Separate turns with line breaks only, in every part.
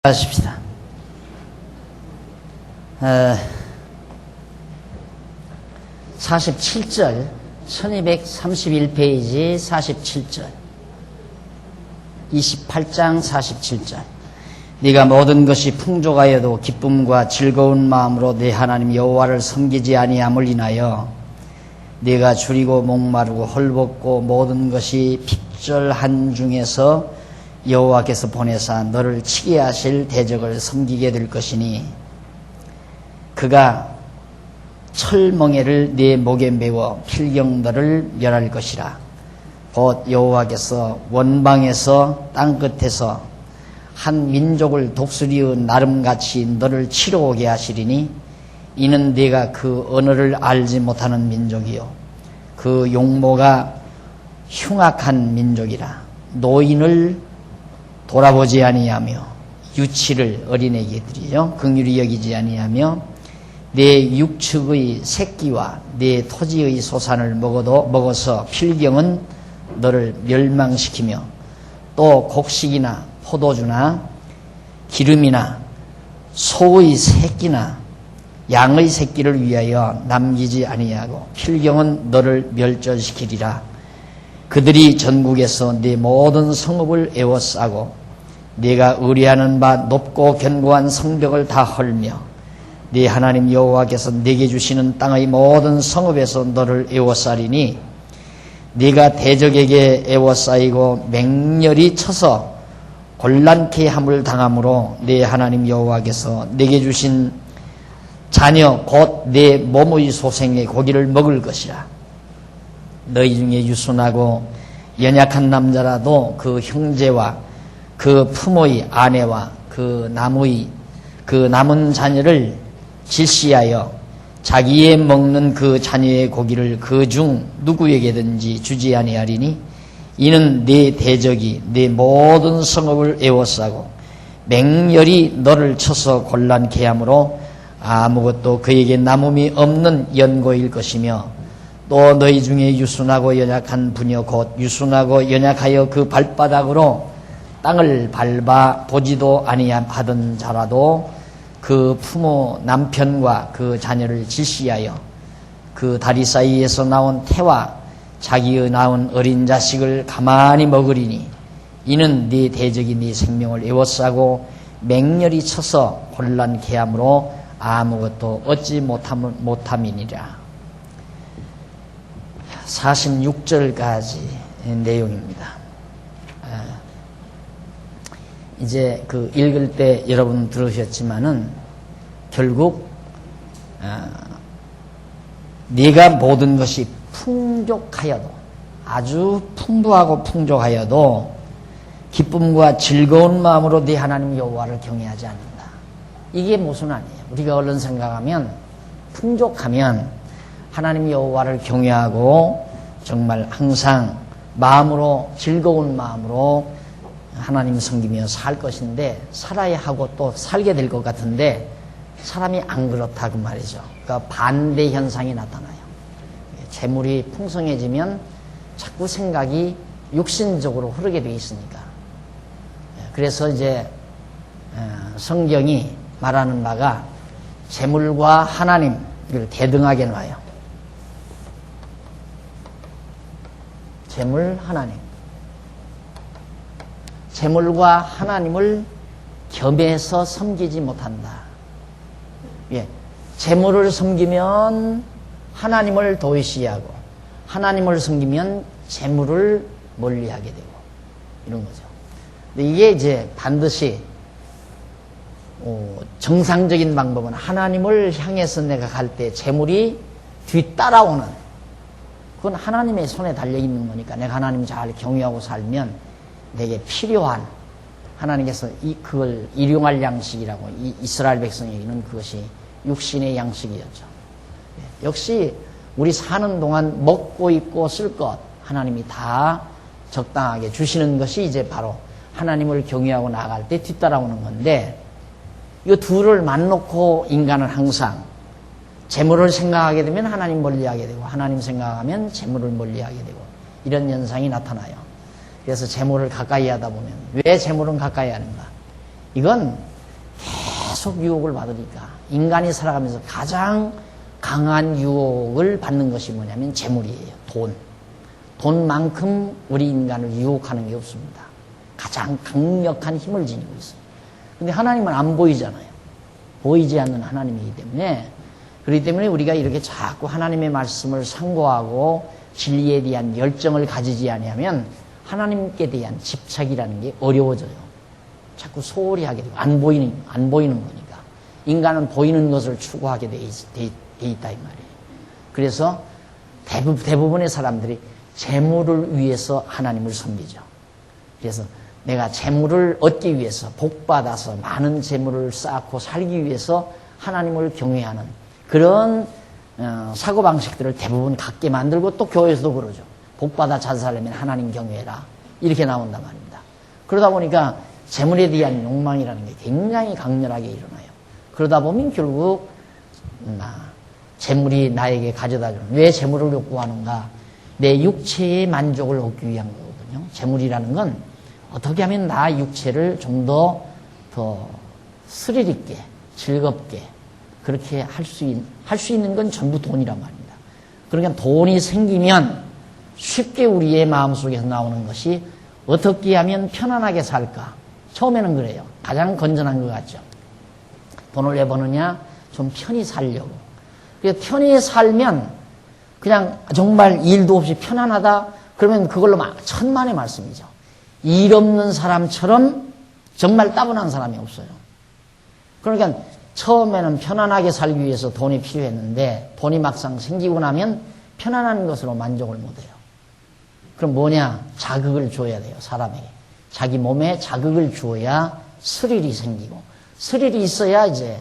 하십시다. 47절 1231페이지 47절 28장 47절 네가 모든 것이 풍족하여도 기쁨과 즐거운 마음으로 네 하나님 여호와를 섬기지 아니함을 인하여 네가 줄이고 목마르고 헐벗고 모든 것이 핍절한 중에서 여호와께서 보내사 너를 치게 하실 대적을 섬기게 될 것이니 그가 철멍에를 네 목에 메워 필경 너를 멸할 것이라. 곧 여호와께서 원방에서 땅끝에서 한 민족을 독수리의 나름같이 너를 치러 오게 하시리니 이는 네가 그 언어를 알지 못하는 민족이요 그 용모가 흉악한 민족이라. 노인을 돌아보지 아니하며 유치를 어린애기들이요 긍휼히 여기지 아니하며 내 육축의 새끼와 내 토지의 소산을 먹어서 필경은 너를 멸망시키며 또 곡식이나 포도주나 기름이나 소의 새끼나 양의 새끼를 위하여 남기지 아니하고 필경은 너를 멸절시키리라. 그들이 전국에서 네 모든 성읍을 에워싸고 네가 의뢰하는 바 높고 견고한 성벽을 다 헐며 네 하나님 여호와께서 네게 주시는 땅의 모든 성읍에서 너를 에워싸리니 네가 대적에게 에워싸이고 맹렬히 쳐서 곤란케 함을 당함으로 네 하나님 여호와께서 네게 주신 자녀 곧 네 몸의 소생의 고기를 먹을 것이라. 너희 중에 유순하고 연약한 남자라도 그 형제와 그 부모의 아내와 그 남은 자녀를 질시하여 자기의 먹는 그 자녀의 고기를 그 중 누구에게든지 주지 아니하리니 이는 네 대적이 네 모든 성읍을 에워싸고 맹렬히 너를 쳐서 곤란케 함으로 아무것도 그에게 남음이 없는 연고일 것이며 또 너희 중에 유순하고 연약한 부녀 곧 유순하고 연약하여 그 발바닥으로 땅을 밟아 보지도 아니하던 자라도 그 부모 남편과 그 자녀를 질시하여 그 다리 사이에서 나온 태와 자기의 낳은 어린 자식을 가만히 먹으리니 이는 네 대적이 네 생명을 에워싸고 맹렬히 쳐서 곤란케 함으로 아무것도 얻지 못함이니라. 46절까지 내용입니다. 이제 그 읽을 때 여러분 들으셨지만은 결국 네가 모든 것이 풍족하여도 아주 풍부하고 풍족하여도 기쁨과 즐거운 마음으로 네 하나님 여호와를 경외하지 않는다. 이게 무슨 아니에요. 우리가 얼른 생각하면 풍족하면 하나님 여호와를 경외하고 정말 항상 마음으로 즐거운 마음으로 하나님 섬기며 살 것인데 살아야 하고 또 살게 될 것 같은데 사람이 안 그렇다 그 말이죠. 그러니까 반대 현상이 나타나요. 재물이 풍성해지면 자꾸 생각이 육신적으로 흐르게 돼 있으니까. 그래서 이제 성경이 말하는 바가 재물과 하나님을 대등하게 놔요. 재물, 하나님. 재물과 하나님을 겸해서 섬기지 못한다. 예, 재물을 섬기면 하나님을 도외시하고 하나님을 섬기면 재물을 멀리하게 되고 이런 거죠. 근데 이게 이제 반드시 정상적인 방법은 하나님을 향해서 내가 갈 때 재물이 뒤따라오는 그건 하나님의 손에 달려있는 거니까 내가 하나님 잘 경외하고 살면 내게 필요한 하나님께서 그걸 일용할 양식이라고 이스라엘 백성에게는 그것이 육신의 양식이었죠. 역시 우리 사는 동안 먹고 입고 쓸 것 하나님이 다 적당하게 주시는 것이 이제 바로 하나님을 경외하고 나아갈 때 뒤따라오는 건데 이 둘을 맞놓고 인간은 항상 재물을 생각하게 되면 하나님 멀리하게 되고 하나님 생각하면 재물을 멀리하게 되고 이런 현상이 나타나요. 그래서 재물을 가까이 하다 보면 왜 재물은 가까이 하는가? 이건 계속 유혹을 받으니까 인간이 살아가면서 가장 강한 유혹을 받는 것이 뭐냐면 재물이에요. 돈. 돈만큼 우리 인간을 유혹하는 게 없습니다. 가장 강력한 힘을 지니고 있어요. 근데 하나님은 안 보이잖아요. 보이지 않는 하나님이기 때문에, 그렇기 때문에 우리가 이렇게 자꾸 하나님의 말씀을 상고하고 진리에 대한 열정을 가지지 않으면 하나님께 대한 집착이라는 게 어려워져요. 자꾸 소홀히 하게 되고 안 보이는 거니까. 인간은 보이는 것을 추구하게 돼 있다 이 말이에요. 그래서 대부분의 사람들이 재물을 위해서 하나님을 섬기죠. 그래서 내가 재물을 얻기 위해서 복받아서 많은 재물을 쌓고 살기 위해서 하나님을 경외하는 그런 사고방식들을 대부분 갖게 만들고, 또 교회에서도 그러죠. 복받아 잘 살려면 하나님 경외해라, 이렇게 나온단 말입니다. 그러다 보니까 재물에 대한 욕망이라는 게 굉장히 강렬하게 일어나요. 그러다 보면 결국 재물이 나에게 가져다주는, 왜 재물을 욕구하는가? 내 육체의 만족을 얻기 위한 거거든요. 재물이라는 건 어떻게 하면 나 육체를 좀 더 스릴 있게, 즐겁게 그렇게 할 수 있는 건 전부 돈이란 말입니다. 그러니까 돈이 생기면 쉽게 우리의 마음속에서 나오는 것이 어떻게 하면 편안하게 살까? 처음에는 그래요. 가장 건전한 것 같죠. 돈을 왜 버느냐? 좀 편히 살려고. 그래서 편히 살면 그냥 정말 일도 없이 편안하다? 그러면 그걸로 천만의 말씀이죠. 일 없는 사람처럼 정말 따분한 사람이 없어요. 그러니까 처음에는 편안하게 살기 위해서 돈이 필요했는데 돈이 막상 생기고 나면 편안한 것으로 만족을 못해요. 그럼 뭐냐? 자극을 줘야 돼요. 사람에게. 자기 몸에 자극을 주어야 스릴이 생기고, 스릴이 있어야 이제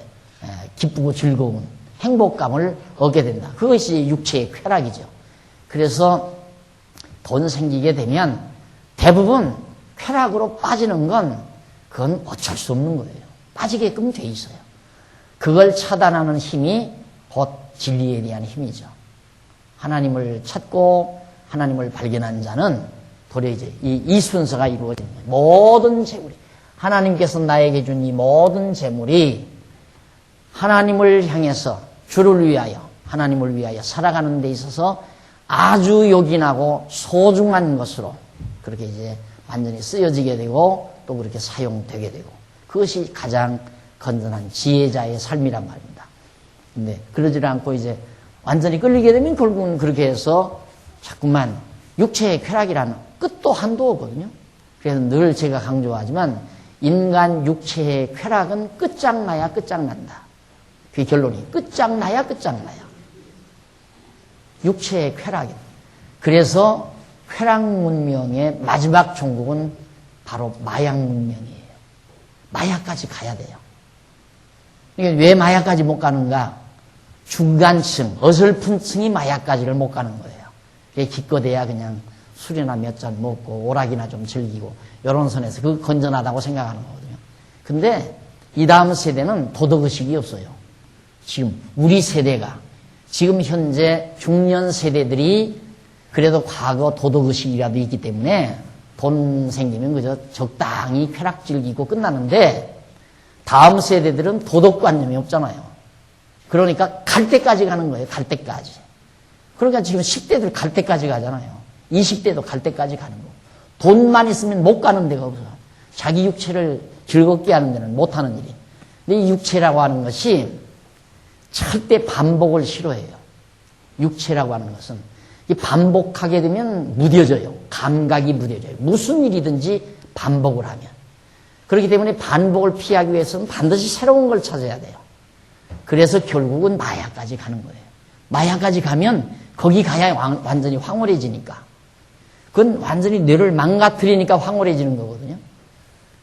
기쁘고 즐거운 행복감을 얻게 된다. 그것이 육체의 쾌락이죠. 그래서 돈 생기게 되면 대부분 쾌락으로 빠지는 건 그건 어쩔 수 없는 거예요. 빠지게끔 돼 있어요. 그걸 차단하는 힘이 곧 진리에 대한 힘이죠. 하나님을 찾고 하나님을 발견한 자는 도리어 이제 이 순서가 이루어집니다. 모든 재물이, 하나님께서 나에게 준 이 모든 재물이 하나님을 향해서, 주를 위하여, 하나님을 위하여 살아가는 데 있어서 아주 요긴하고 소중한 것으로 그렇게 이제 완전히 쓰여지게 되고 또 그렇게 사용되게 되고, 그것이 가장 건전한 지혜자의 삶이란 말입니다. 근데 그러지 않고 이제 완전히 끌리게 되면 결국은 그렇게 해서 자꾸만 육체의 쾌락이라는 끝도 한도 없거든요. 그래서 늘 제가 강조하지만 인간 육체의 쾌락은 끝장나야 끝장난다. 그게 결론이 끝장나야 끝장나야. 육체의 쾌락이다. 그래서 쾌락 문명의 마지막 종국은 바로 마약 문명이에요. 마약까지 가야 돼요. 이게 왜 마약까지 못 가는가? 중간층, 어설픈 층이 마약까지를 못 가는 거예요. 기껏해야 그냥 술이나 몇 잔 먹고 오락이나 좀 즐기고 이런 선에서 그거 건전하다고 생각하는 거거든요. 근데 이 다음 세대는 도덕의식이 없어요. 지금 우리 세대가, 지금 현재 중년 세대들이 그래도 과거 도덕의식이라도 있기 때문에 돈 생기면 그저 적당히 쾌락 즐기고 끝나는데, 다음 세대들은 도덕관념이 없잖아요. 그러니까 갈 때까지 가는 거예요. 갈 때까지. 그러니까 지금 10대들 갈 때까지 가잖아요. 20대도 갈 때까지 가는 거고. 돈만 있으면 못 가는 데가 없어요. 자기 육체를 즐겁게 하는 데는 못 하는 일이. 근데 이 육체라고 하는 것이 절대 반복을 싫어해요. 육체라고 하는 것은 이 반복하게 되면 무뎌져요. 감각이 무뎌져요. 무슨 일이든지 반복을 하면. 그렇기 때문에 반복을 피하기 위해서는 반드시 새로운 걸 찾아야 돼요. 그래서 결국은 마약까지 가는 거예요. 마약까지 가면 거기 가야 완전히 황홀해지니까. 그건 완전히 뇌를 망가뜨리니까 황홀해지는 거거든요.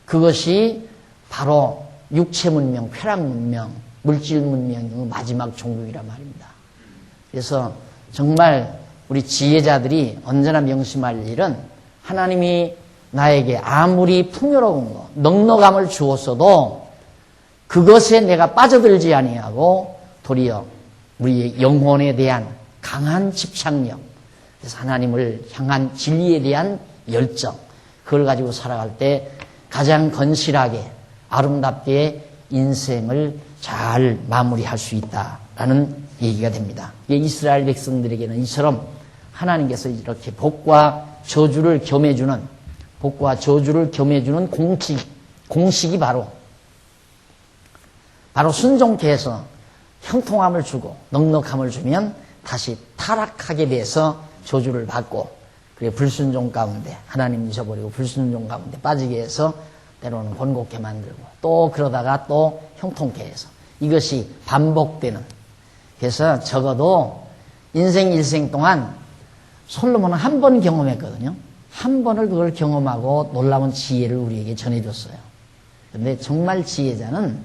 그것이 바로 육체 문명, 쾌락 문명, 물질 문명의 마지막 종국이란 말입니다. 그래서 정말 우리 지혜자들이 언제나 명심할 일은, 하나님이 나에게 아무리 풍요로운 거, 넉넉함을 주었어도 그것에 내가 빠져들지 아니하고 도리어 우리의 영혼에 대한 강한 집착력, 그래서 하나님을 향한 진리에 대한 열정, 그걸 가지고 살아갈 때 가장 건실하게, 아름답게 인생을 잘 마무리할 수 있다라는 얘기가 됩니다. 이스라엘 백성들에게는 이처럼 하나님께서 이렇게 복과 저주를 겸해주는 공식이 바로 순종케 해서 형통함을 주고 넉넉함을 주면 다시 타락하게 돼서 저주를 받고, 그리고 불순종 가운데 하나님 잊어버리고 불순종 가운데 빠지게 해서 때로는 곤곡해 만들고, 또 그러다가 또 형통케 해서 이것이 반복되는. 그래서 적어도 인생 일생 동안 솔로몬은 한 번 경험했거든요. 한 번을 그걸 경험하고 놀라운 지혜를 우리에게 전해줬어요. 근데 정말 지혜자는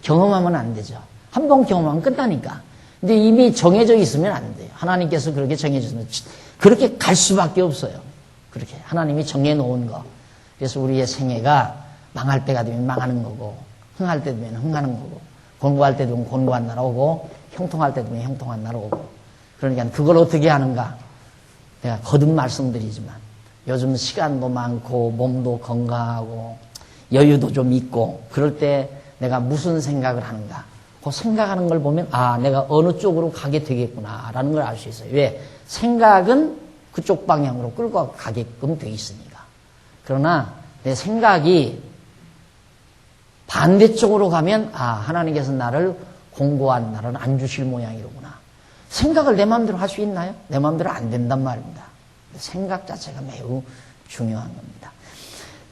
경험하면 안 되죠. 한 번 경험하면 끝나니까. 근데 이미 정해져 있으면 안 돼요. 하나님께서 그렇게 정해주시면 그렇게 갈 수밖에 없어요. 그렇게 하나님이 정해놓은 거. 그래서 우리의 생애가 망할 때가 되면 망하는 거고, 흥할 때 되면 흥하는 거고, 곤고할 때 되면 곤고한 날 오고, 형통할 때 되면 형통한 날 오고. 그러니까 그걸 어떻게 하는가? 내가 거듭 말씀드리지만 요즘 시간도 많고 몸도 건강하고 여유도 좀 있고, 그럴 때 내가 무슨 생각을 하는가? 그 생각하는 걸 보면 내가 어느 쪽으로 가게 되겠구나라는 걸 알 수 있어요. 왜? 생각은 그쪽 방향으로 끌고 가게끔 돼 있으니까. 그러나 내 생각이 반대쪽으로 가면 하나님께서 나를 공고한 날은 안 주실 모양이로구나. 생각을 내 마음대로 할 수 있나요? 내 마음대로 안 된단 말입니다. 생각 자체가 매우 중요한 겁니다.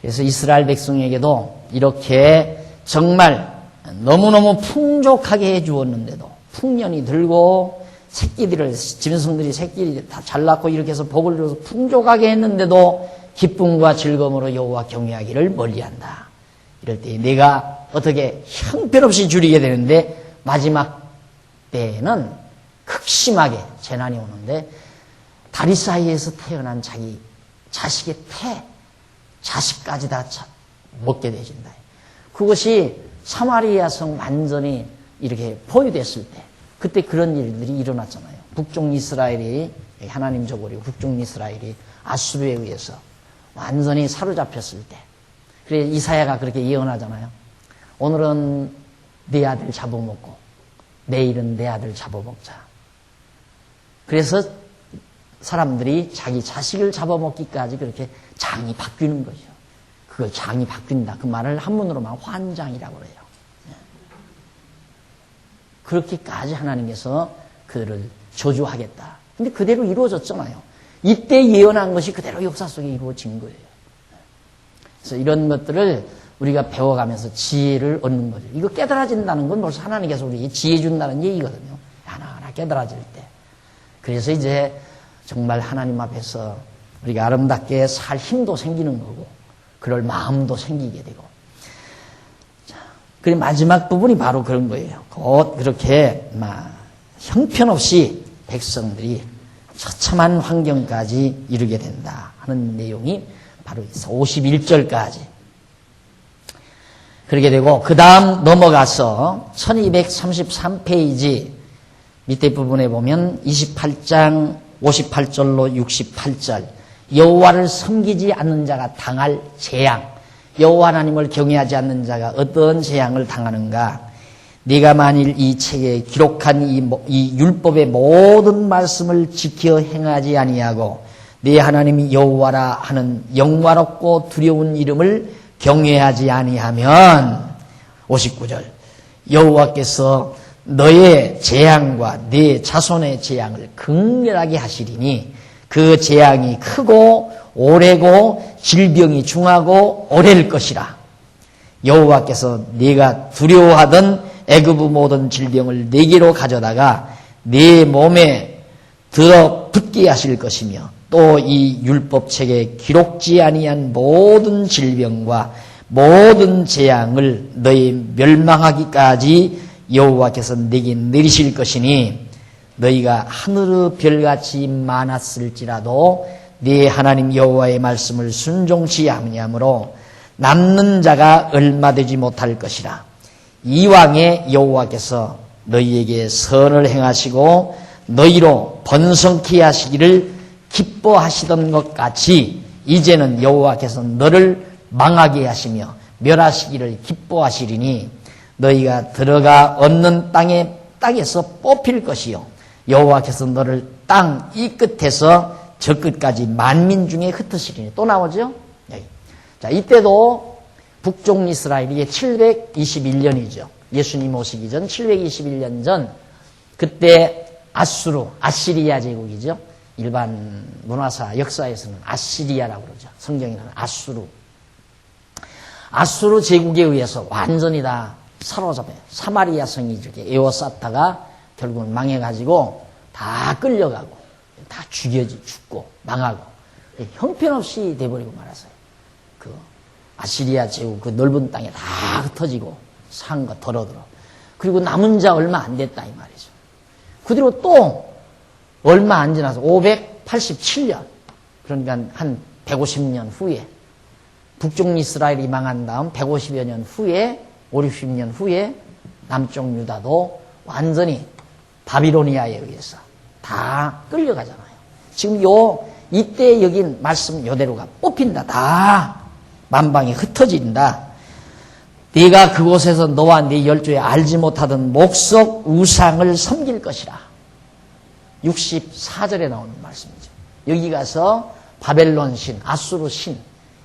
그래서 이스라엘 백성에게도 이렇게 정말 너무너무 풍족하게 해주었는데도, 풍년이 들고 짐승들이 새끼들이 다 잘 낳고 이렇게 해서 복을 줘서 풍족하게 했는데도 기쁨과 즐거움으로 여호와 경외하기를 멀리한다. 이럴 때 내가 어떻게 형편없이 줄이게 되는데, 마지막 때에는 극심하게 재난이 오는데 다리 사이에서 태어난 자기 자식의 자식까지 다 먹게 되진다. 그것이 사마리아 성 완전히 이렇게 포위됐을 때, 그때 그런 일들이 일어났잖아요. 북쪽 이스라엘이, 하나님 저버리고 북쪽 이스라엘이 아수르에 의해서 완전히 사로잡혔을 때, 그래 이사야가 그렇게 예언하잖아요. 오늘은 내 아들 잡아먹고 내일은 내 아들 잡아먹자. 그래서 사람들이 자기 자식을 잡아먹기까지 그렇게 장이 바뀌는 거죠. 그걸 장이 바뀐다. 그 말을 한문으로만 환장이라고 그래요. 그렇게까지 하나님께서 그들을 저주하겠다. 근데 그대로 이루어졌잖아요. 이때 예언한 것이 그대로 역사 속에 이루어진 거예요. 그래서 이런 것들을 우리가 배워가면서 지혜를 얻는 거죠. 이거 깨달아진다는 건 벌써 하나님께서 우리에게 지혜 준다는 얘기거든요. 하나하나 깨달아질 때. 그래서 이제 정말 하나님 앞에서 우리가 아름답게 살 힘도 생기는 거고, 그럴 마음도 생기게 되고. 자, 그리고 마지막 부분이 바로 그런 거예요. 곧 그렇게 형편없이 백성들이 처참한 환경까지 이르게 된다 하는 내용이 바로 51절까지. 그렇게 되고, 그 다음 넘어가서 1233페이지 밑에 부분에 보면 28장 58절로 68절, 여호와를 섬기지 않는 자가 당할 재앙, 여호와 하나님을 경외하지 않는 자가 어떤 재앙을 당하는가? 네가 만일 이 책에 기록한 이 율법의 모든 말씀을 지켜 행하지 아니하고 네 하나님이 여호와라 하는 영화롭고 두려운 이름을 경외하지 아니하면, 59절, 여호와께서 너의 재앙과 네 자손의 재앙을 극렬하게 하시리니 그 재앙이 크고 오래고 질병이 중하고 오래일 것이라. 여호와께서 네가 두려워하던 애굽의 모든 질병을 네게로 가져다가 네 몸에 들어붙게 하실 것이며, 또 이 율법책에 기록지 아니한 모든 질병과 모든 재앙을 너희 멸망하기까지 여호와께서 네게 내리실 것이니, 너희가 하늘의 별같이 많았을지라도 네 하나님 여호와의 말씀을 순종치 아니하므로 남는 자가 얼마 되지 못할 것이라. 이왕에 여호와께서 너희에게 선을 행하시고 너희로 번성케 하시기를 기뻐하시던 것 같이 이제는 여호와께서 너를 망하게 하시며 멸하시기를 기뻐하시리니 너희가 들어가 얻는 땅에서 뽑힐 것이요 여호와께서 너를 땅 이 끝에서 저 끝까지 만민 중에 흩으시리니. 또 나오죠? 여기. 자, 이때도 북쪽 이스라엘이 721년이죠. 예수님 오시기 전 721년 전, 그때 아시리아 제국이죠. 일반 문화사 역사에서는 아시리아라고 그러죠. 성경에는 아수르 제국에 의해서 완전히 다 사로잡혀 사마리아 성이 이렇게 에워쌌다가 결국은 망해가지고 다 끌려가고 다 죽고 망하고 형편없이 돼버리고 말았어요. 그 아시리아 제국 그 넓은 땅에 다 흩어지고 산 거 덜어들어. 그리고 남은 자 얼마 안 됐다 이 말이죠. 그 뒤로 또 얼마 안 지나서 587년, 그러니까 한 150년 후에 북쪽 이스라엘이 망한 다음 150여 년 후에 5, 60년 후에 남쪽 유다도 완전히 바비로니아에 의해서 다 끌려가잖아요. 지금 이때 여긴 말씀 요대로가 뽑힌다. 다 만방에 흩어진다. 네가 그곳에서 너와 네 열조에 알지 못하던 목석 우상을 섬길 것이라. 64절에 나오는 말씀이죠. 여기 가서 바벨론 신, 아수르 신,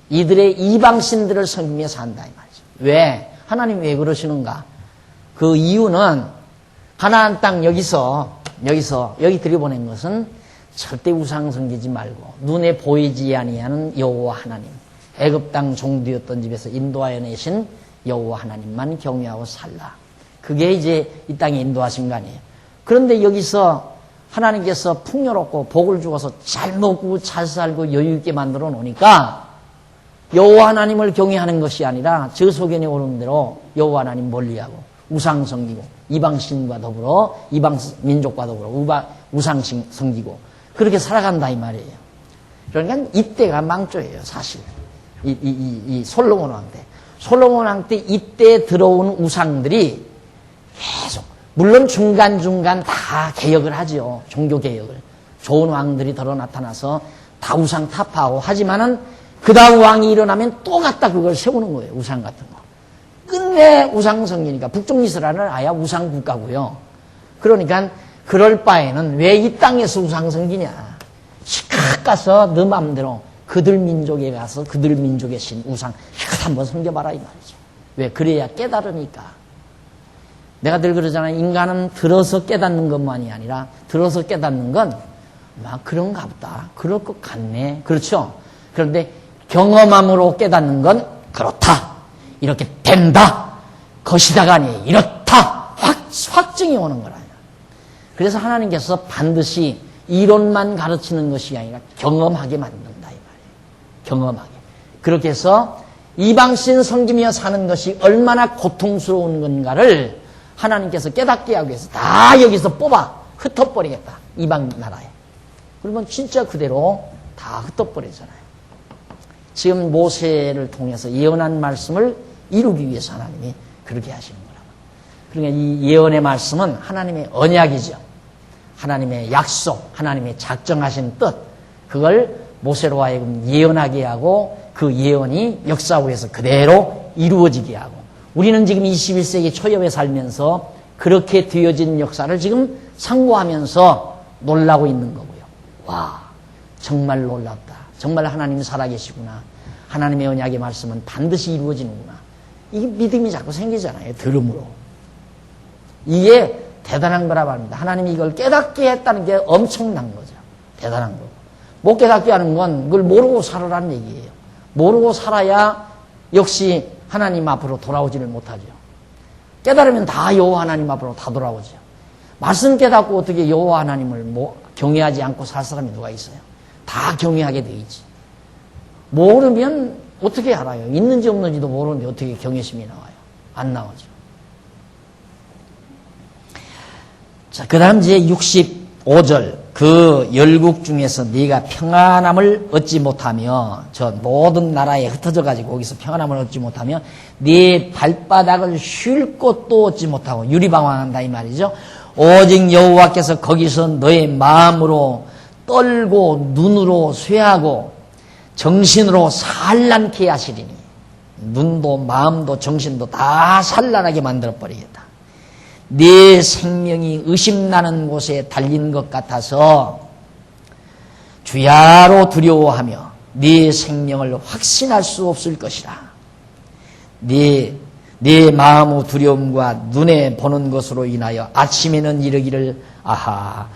이들의 이방 신들을 섬기며 산다 이 말이죠. 왜? 하나님 왜 그러시는가? 그 이유는 가나안 땅 여기 들여보낸 것은 절대 우상 섬기지 말고 눈에 보이지 아니하는 여호와 하나님, 애굽 땅 종되었던 집에서 인도하여 내신 여호와 하나님만 경외하고 살라. 그게 이제 이 땅에 인도하신 거 아니에요. 그런데 여기서 하나님께서 풍요롭고 복을 주어서 잘 먹고 잘 살고 여유 있게 만들어 놓으니까 여호와 하나님을 경외하는 것이 아니라 저 소견에 오른 대로 여호와 하나님 멀리하고 우상 섬기고 이방신과 더불어 이방 민족과 더불어 우상 섬기고 그렇게 살아간다 이 말이에요. 그러니까 이때가 망조예요, 사실. 이 솔로몬 왕 때. 솔로몬 왕 때 이때 들어온 우상들이 계속, 물론 중간중간 다 개혁을 하죠. 종교 개혁을. 좋은 왕들이 들어 나타나서 다 우상 타파하고 하지만은 그 다음 왕이 일어나면 또 갖다 그걸 세우는 거예요. 우상 같은 거. 끝내 우상 성기니까 북쪽 이스라엘은 아예 우상 국가고요. 그러니까 그럴 바에는 왜 이 땅에서 우상 성기냐. 시각 가서 너 맘대로 그들 민족에 가서 그들 민족의 신 우상 한번 섬겨봐라 이 말이죠. 왜? 그래야 깨달으니까. 내가 늘 그러잖아요. 인간은 들어서 깨닫는 것만이 아니라 들어서 깨닫는 건 막 그런가 보다. 그럴 것 같네. 그렇죠? 그런데 경험함으로 깨닫는 건 그렇다. 이렇게 된다. 것이다가 아니에요. 이렇다. 확증이 오는 거라요. 그래서 하나님께서 반드시 이론만 가르치는 것이 아니라 경험하게 만든다 이 말이에요. 경험하게. 그렇게 해서 이방신 섬기며 사는 것이 얼마나 고통스러운 건가를 하나님께서 깨닫게 하기 위해서 다 여기서 뽑아 흩어버리겠다. 이방 나라에. 그러면 진짜 그대로 다 흩어버리잖아요. 지금 모세를 통해서 예언한 말씀을 이루기 위해서 하나님이 그렇게 하시는 거라고. 그러니까 이 예언의 말씀은 하나님의 언약이죠. 하나님의 약속, 하나님의 작정하신 뜻, 그걸 모세로 하여금 예언하게 하고 그 예언이 역사후에서 그대로 이루어지게 하고, 우리는 지금 21세기 초엽에 살면서 그렇게 되어진 역사를 지금 상고하면서 놀라고 있는 거고요. 와, 정말 놀랍다. 정말 하나님이 살아계시구나. 하나님의 언약의 말씀은 반드시 이루어지는구나. 이게 믿음이 자꾸 생기잖아요. 들음으로. 이게 대단한 거라 말입니다. 하나님이 이걸 깨닫게 했다는 게 엄청난 거죠. 대단한 거고. 못 깨닫게 하는 건 그걸 모르고 살으라는 얘기예요. 모르고 살아야 역시 하나님 앞으로 돌아오지를 못하죠. 깨달으면 다 여호와 하나님 앞으로 다 돌아오죠. 말씀 깨닫고 어떻게 여호와 하나님을 경외하지 않고 살 사람이 누가 있어요? 다 경외하게 돼 있지. 모르면 어떻게 알아요? 있는지 없는지도 모르는데 어떻게 경외심이 나와요? 안 나오죠. 자, 그 다음 이제 65절. 그 열국 중에서 네가 평안함을 얻지 못하며, 저 모든 나라에 흩어져 가지고 거기서 평안함을 얻지 못하며 네 발바닥을 쉴 곳도 얻지 못하고 유리방황한다 이 말이죠. 오직 여호와께서 거기서 너의 마음으로 떨고 눈으로 쇠하고 정신으로 산란케 하시리니. 눈도 마음도 정신도 다 산란하게 만들어버리겠다. 네 생명이 의심나는 곳에 달린 것 같아서 주야로 두려워하며 네 생명을 확신할 수 없을 것이라. 네 마음의 두려움과 눈에 보는 것으로 인하여 아침에는 이르기를 아하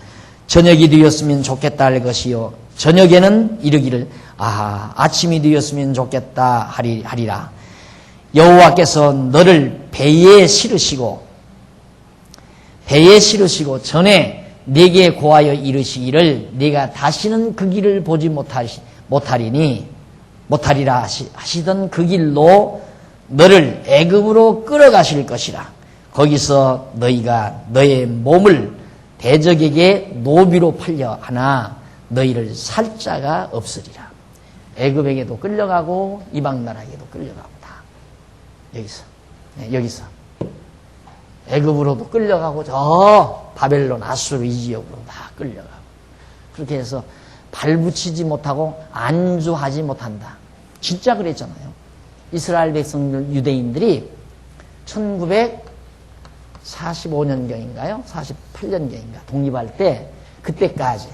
저녁이 되었으면 좋겠다 할 것이요 저녁에는 이르기를 아하 아침이 되었으면 좋겠다 하리라. 여호와께서 너를 배에 실으시고 전에 내게 고하여 이르시기를 네가 다시는 그 길을 보지 못하리라 하시던 그 길로 너를 애굽으로 끌어가실 것이라. 거기서 너희가 너의 몸을 대적에게 노비로 팔려 하나 너희를 살 자가 없으리라. 애굽에게도 끌려가고 이방 나라에게도 끌려가고 다 여기서 애굽으로도 끌려가고 저 바벨론 아수르 이 지역으로 다 끌려가고 그렇게 해서 발붙이지 못하고 안주하지 못한다. 진짜 그랬잖아요. 이스라엘 백성들 유대인들이 1945년경인가요? 48년경인가 독립할 때 그때까지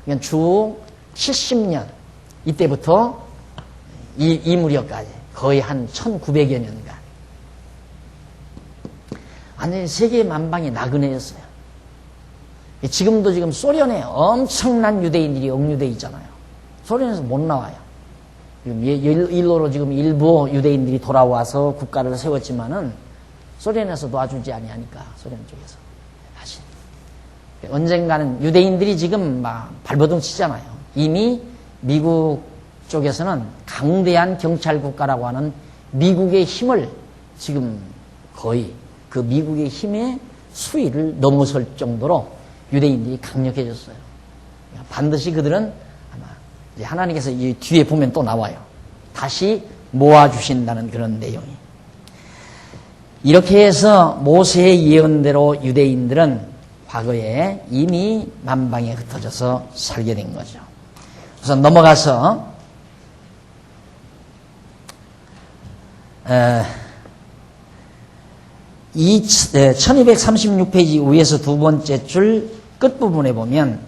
그냥 쭉 70년 이때부터 이 무렵까지 거의 한 1900여 년간 완전히 세계 만방이 나그네였어요. 지금도 지금 소련에 엄청난 유대인들이 억류돼 있잖아요. 소련에서 못 나와요. 일로로 지금 일부 유대인들이 돌아와서 국가를 세웠지만은 소련에서 놔주지 아니하니까 소련 쪽에서 사실 언젠가는 유대인들이 지금 막 발버둥 치잖아요. 이미 미국 쪽에서는 강대한 경찰 국가라고 하는 미국의 힘을 지금 거의 그 미국의 힘의 수위를 넘어설 정도로 유대인들이 강력해졌어요. 반드시 그들은 아마 이제 하나님께서 이 뒤에 보면 또 나와요. 다시 모아주신다는 그런 내용이. 이렇게 해서 모세의 예언대로 유대인들은 과거에 이미 만방에 흩어져서 살게 된 거죠. 우선 넘어가서 1236페이지 위에서 두 번째 줄 끝부분에 보면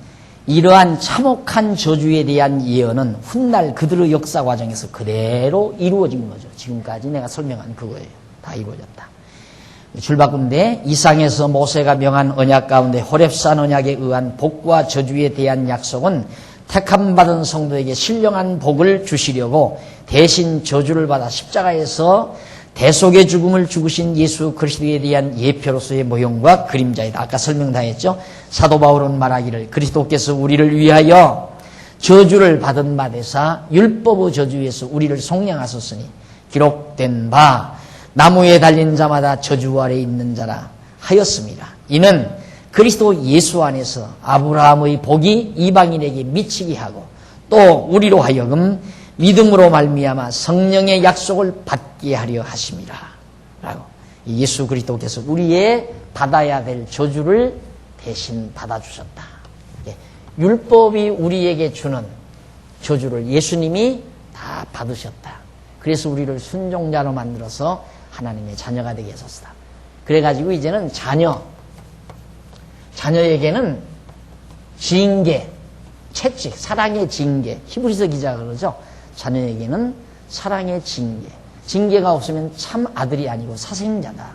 이러한 참혹한 저주에 대한 예언은 훗날 그들의 역사 과정에서 그대로 이루어진 거죠. 지금까지 내가 설명한 그거예요. 다 이루어졌다. 줄 바꾼데 이상에서 모세가 명한 언약 가운데 호렙산 언약에 의한 복과 저주에 대한 약속은 택함받은 성도에게 신령한 복을 주시려고 대신 저주를 받아 십자가에서 대속의 죽음을 죽으신 예수 그리스도에 대한 예표로서의 모형과 그림자이다. 아까 설명 다 했죠. 사도 바울은 말하기를 그리스도께서 우리를 위하여 저주를 받은 바 되사 율법의 저주에서 우리를 속량하셨으니 기록된 바 나무에 달린 자마다 저주 아래 있는 자라 하였습니다. 이는 그리스도 예수 안에서 아브라함의 복이 이방인에게 미치게 하고 또 우리로 하여금 믿음으로 말미암아 성령의 약속을 받게 하려 하심이라. 라고 예수 그리스도께서 우리의 받아야 될 저주를 대신 받아주셨다. 율법이 우리에게 주는 저주를 예수님이 다 받으셨다. 그래서 우리를 순종자로 만들어서 하나님의 자녀가 되게 하셨다. 그래가지고 이제는 자녀에게는 징계, 채찍, 사랑의 징계. 히브리서 기자가 그러죠. 자녀에게는 사랑의 징계. 징계가 없으면 참 아들이 아니고 사생자다.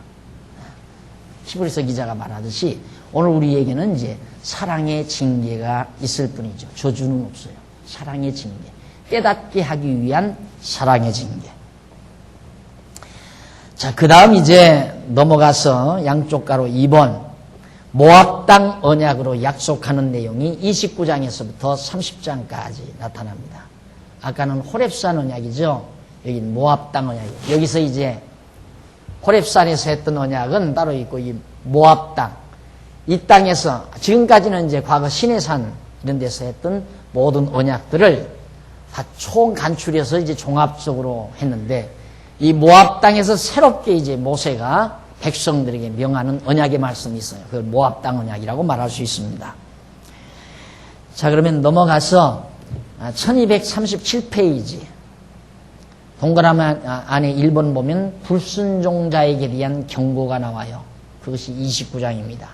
히브리서 기자가 말하듯이 오늘 우리에게는 이제 사랑의 징계가 있을 뿐이죠. 저주는 없어요. 사랑의 징계. 깨닫게 하기 위한 사랑의 징계. 자, 그 다음 이제 넘어가서 양쪽 가로 2번 모압 땅 언약으로 약속하는 내용이 29장에서부터 30장까지 나타납니다. 아까는 호렙산 언약이죠. 여기는 모압 땅 언약이에요. 여기서 이제 호렙산에서 했던 언약은 따로 있고 이 모압 땅, 이 땅에서 지금까지는 이제 과거 시내산 이런 데서 했던 모든 언약들을 다 총 간추려서 이제 종합적으로 했는데 이 모압 땅에서 새롭게 이제 모세가 백성들에게 명하는 언약의 말씀이 있어요. 그걸 모압 땅 언약이라고 말할 수 있습니다. 자, 그러면 넘어가서 1237페이지 동그라미 안에 1번 보면 불순종자에게 대한 경고가 나와요. 그것이 29장입니다.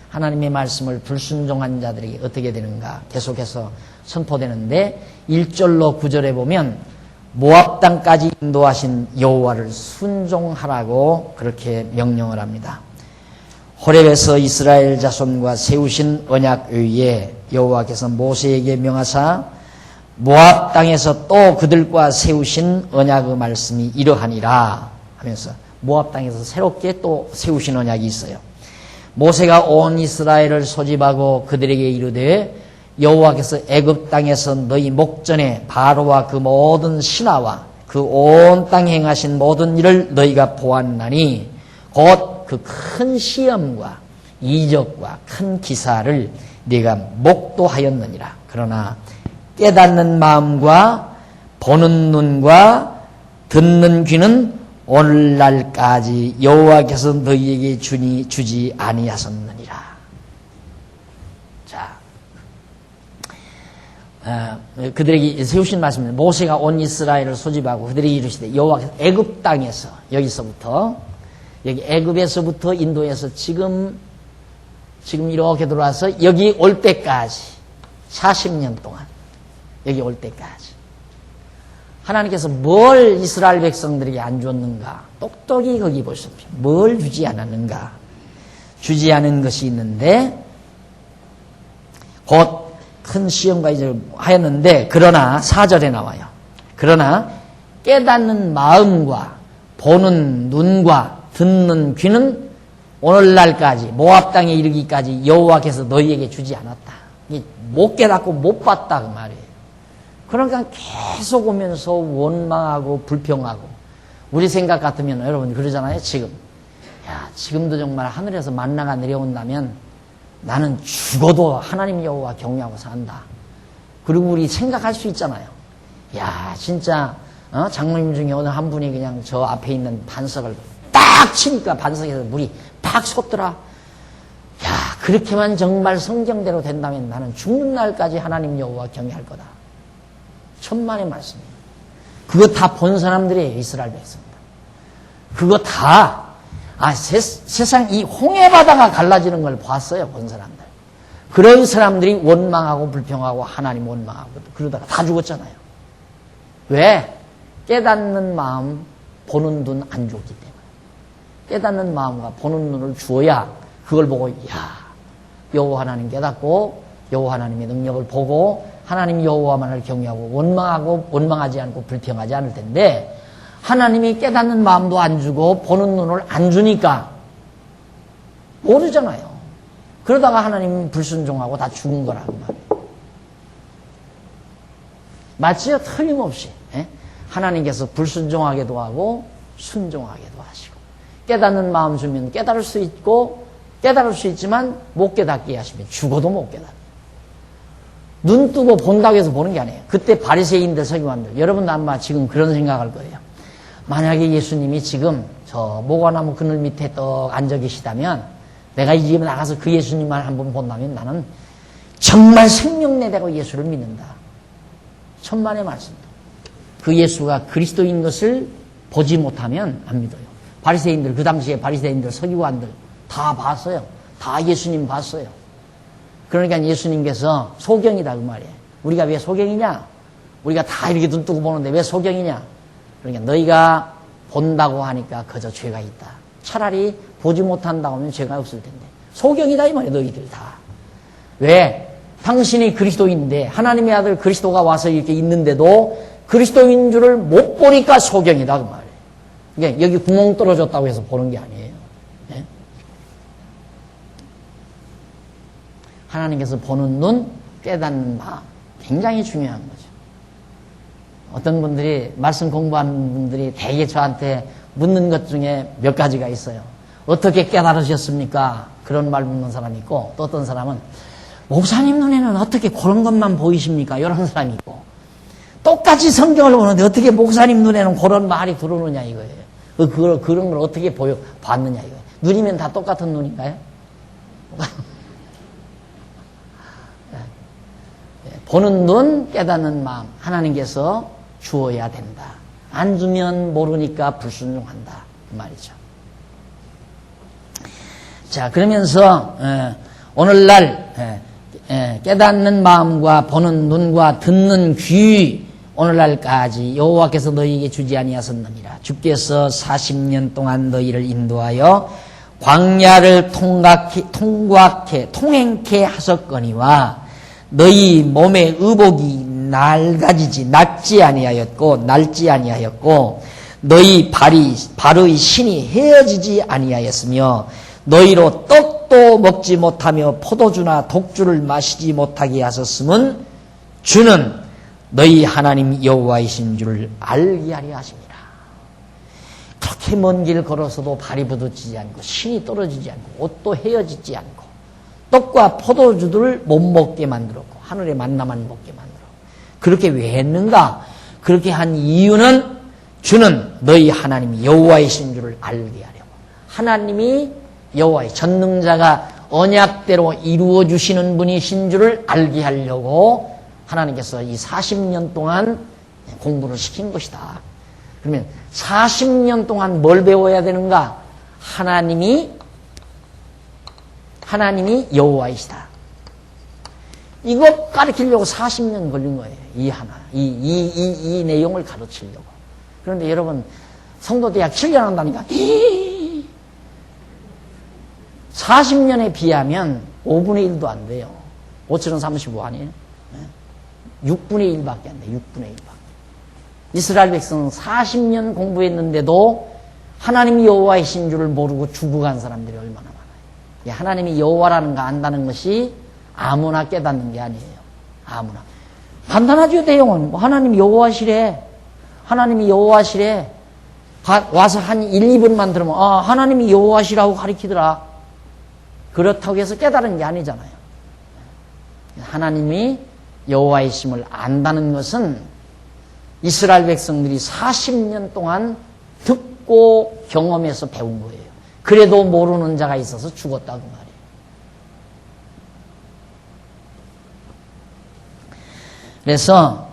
하나님의 말씀을 불순종한 자들에게 어떻게 되는가 계속해서 선포되는데 1절로 9절에 보면 모압 땅까지 인도하신 여호와를 순종하라고 그렇게 명령을 합니다. 호렙에서 이스라엘 자손과 세우신 언약 위에 여호와께서 모세에게 명하사 모압 땅에서 또 그들과 세우신 언약의 말씀이 이러하니라 하면서 모압 땅에서 새롭게 또 세우신 언약이 있어요. 모세가 온 이스라엘을 소집하고 그들에게 이르되 여호와께서 애굽 땅에서 너희 목전에 바로와 그 모든 신하와 그 온 땅에 행하신 모든 일을 너희가 보았나니 곧 그 큰 시험과 이적과 큰 기사를 네가 목도하였느니라. 그러나 깨닫는 마음과 보는 눈과 듣는 귀는 오늘날까지 여호와께서 너희에게 주지 아니하셨느니라. 자, 그들에게 세우신 말씀입니다. 모세가 온 이스라엘을 소집하고 그들에게 이르시되 여호와께서 애굽 땅에서 여기서부터 여기 애굽에서부터 인도에서 지금 이렇게 들어와서 여기 올 때까지 40년 동안 여기 올 때까지 하나님께서 뭘 이스라엘 백성들에게 안 줬는가? 똑똑히 거기 보십시오. 뭘 주지 않았는가? 주지 않은 것이 있는데 곧 큰 시험과 이제 하였는데 그러나 4절에 나와요. 그러나 깨닫는 마음과 보는 눈과 듣는 귀는 오늘날까지 모압 땅에 이르기까지 여호와께서 너희에게 주지 않았다. 못 깨닫고 못 봤다 그 말이에요. 그러니까 계속 오면서 원망하고 불평하고 우리 생각 같으면 여러분 그러잖아요. 지금도 정말 하늘에서 만나가 내려온다면 나는 죽어도 하나님 여호와 경외하고 산다. 그리고 우리 생각할 수 있잖아요. 진짜 장로님 중에 어느 한 분이 그냥 저 앞에 있는 반석을 딱 치니까 반석에서 물이 팍 솟더라. 그렇게만 정말 성경대로 된다면 나는 죽는 날까지 하나님 여호와 경외할 거다. 천만의 말씀이에요. 그거 다 본 사람들이에요. 이스라엘 백성들. 그거 다 세상 이 홍해바다가 갈라지는 걸 봤어요. 본 사람들. 그런 사람들이 원망하고 불평하고 하나님 원망하고 그러다가 다 죽었잖아요. 왜? 깨닫는 마음, 보는 눈 안 줬기 때문에. 깨닫는 마음과 보는 눈을 주어야 그걸 보고 여호와 하나님 깨닫고 여호와 하나님의 능력을 보고 하나님 여호와만을 경외하고 원망하지 않고 불평하지 않을 텐데 하나님이 깨닫는 마음도 안 주고 보는 눈을 안 주니까 모르잖아요. 그러다가 하나님 불순종하고 다 죽은 거라고 말이에요. 맞지요? 틀림없이 하나님께서 불순종하게도 하고 순종하게도 하시고 깨닫는 마음 주면 깨달을 수 있고 깨달을 수 있지만 못 깨닫게 하시면 죽어도 못 깨닫아요. 눈 뜨고 본다고 해서 보는 게 아니에요. 그때 바리새인들 서기관들 여러분도 아마 지금 그런 생각할 거예요. 만약에 예수님이 지금 저 모과나무 그늘 밑에 떡 앉아 계시다면 내가 이 집에 나가서 그 예수님만 한번 본다면 나는 정말 생명내대로 예수를 믿는다. 천만의 말씀입니다. 그 예수가 그리스도인 것을 보지 못하면 안 믿어요. 바리새인들 그 당시에 바리새인들 서기관들 다 봤어요. 다 예수님 봤어요. 그러니까 예수님께서 소경이다 그 말이에요. 우리가 왜 소경이냐? 우리가 다 이렇게 눈 뜨고 보는데 왜 소경이냐? 그러니까 너희가 본다고 하니까 그저 죄가 있다. 차라리 보지 못한다고 하면 죄가 없을 텐데. 소경이다 이 말이에요. 너희들 다. 왜? 당신이 그리스도인데 하나님의 아들 그리스도가 와서 이렇게 있는데도 그리스도인 줄을 못 보니까 소경이다 그 말이에요. 그러니까 여기 구멍 떨어졌다고 해서 보는 게 아니에요. 네? 하나님께서 보는 눈, 깨닫는 마음 굉장히 중요한 거죠. 어떤 분들이 말씀 공부하는 분들이 대개 저한테 묻는 것 중에 몇 가지가 있어요. 어떻게 깨달으셨습니까? 그런 말 묻는 사람이 있고 또 어떤 사람은 목사님 눈에는 어떻게 그런 것만 보이십니까? 이런 사람이 있고 똑같이 성경을 보는데 어떻게 목사님 눈에는 그런 말이 들어오느냐 이거예요. 그런 걸 어떻게 봤느냐 이거예요. 눈이면 다 똑같은 눈인가요? 보는 눈, 깨닫는 마음 하나님께서 주어야 된다. 안 주면 모르니까 불순종한다. 그 말이죠. 자, 그러면서 오늘날 깨닫는 마음과 보는 눈과 듣는 귀 오늘날까지 여호와께서 너희에게 주지 아니하셨느니라. 주께서 40년 동안 너희를 인도하여 광야를 통행케 하셨거니와 너희 몸의 의복이 낡지 아니하였고 너희 발의 신이 헤어지지 아니하였으며 너희로 떡도 먹지 못하며 포도주나 독주를 마시지 못하게 하셨음은 주는 너희 하나님 여호와이신 줄을 알게 하려 하십니다. 그렇게 먼 길 걸어서도 발이 부딪히지 않고 신이 떨어지지 않고 옷도 헤어지지 않고 떡과 포도주를 못 먹게 만들었고 하늘의 만나만 먹게 만들었고 그렇게 왜 했는가? 그렇게 한 이유는 주는 너희 하나님 여호와이신 줄을 알게 하려고. 하나님이 여호와의 전능자가 언약대로 이루어 주시는 분이신 줄을 알게 하려고 하나님께서 이 40년 동안 공부를 시킨 것이다. 그러면 40년 동안 뭘 배워야 되는가? 하나님이 여호와이시다. 이거 가르치려고 40년 걸린 거예요. 이 내용을 가르치려고. 그런데 여러분, 성도대학 7년 한다니까 40년에 비하면 5분의 1도 안 돼요. 5,000원 35 아니에요? 6분의 1밖에 안 돼요. 6분의 1밖에. 이스라엘 백성은 40년 공부했는데도 하나님이 여호와이신 줄을 모르고 죽어간 사람들이 얼마나 많아요. 하나님이 여호와라는 거 안다는 것이 아무나 깨닫는 게 아니에요. 아무나. 간단하죠, 내용은. 하나님이 여호와시래. 하나님이 여호와시래. 와서 한 1, 2분만 들으면 하나님이 여호와시라고 가르치더라. 그렇다고 해서 깨달은 게 아니잖아요. 하나님이 여호와이심을 안다는 것은 이스라엘 백성들이 40년 동안 듣고 경험해서 배운 거예요. 그래도 모르는 자가 있어서 죽었다고 말이에요. 그래서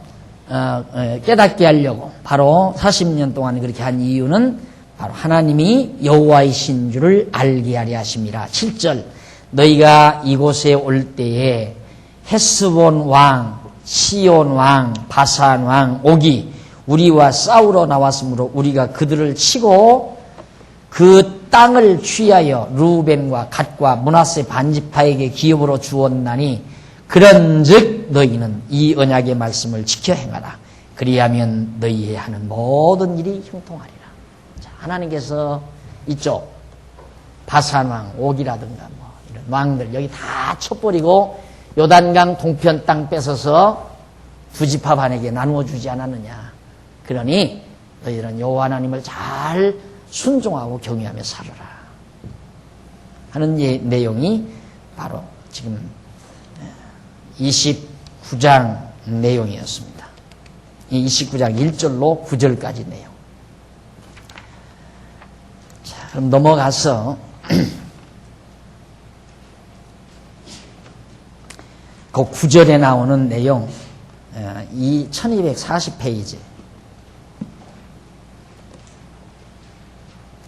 깨닫게 하려고 바로 40년 동안 그렇게 한 이유는 바로 하나님이 여호와이신 줄을 알게 하려 하심이라. 7절 너희가 이곳에 올 때에 헤스본 왕, 시온 왕, 바산 왕 옥이 우리와 싸우러 나왔으므로 우리가 그들을 치고 그 땅을 취하여 루벤과 갓과 므낫세 반지파에게 기업으로 주었나니 그런즉 너희는 이 언약의 말씀을 지켜 행하라. 그리하면 너희의 하는 모든 일이 형통하리라. 자, 하나님께서 이쪽 바산 왕 옥이라든가 뭐 이런 왕들 여기 다 쳐버리고 요단강 동편 땅 뺏어서 두 지파 반에게 나누어 주지 않았느냐. 그러니 너희들은 여호와 하나님을 잘 순종하고 경외하며 살아라 하는 내용이 바로 지금 29장 내용이었습니다. 이 29장 1절로 9절까지 내용. 자, 그럼 넘어가서 그 9절에 나오는 내용, 이 1240페이지.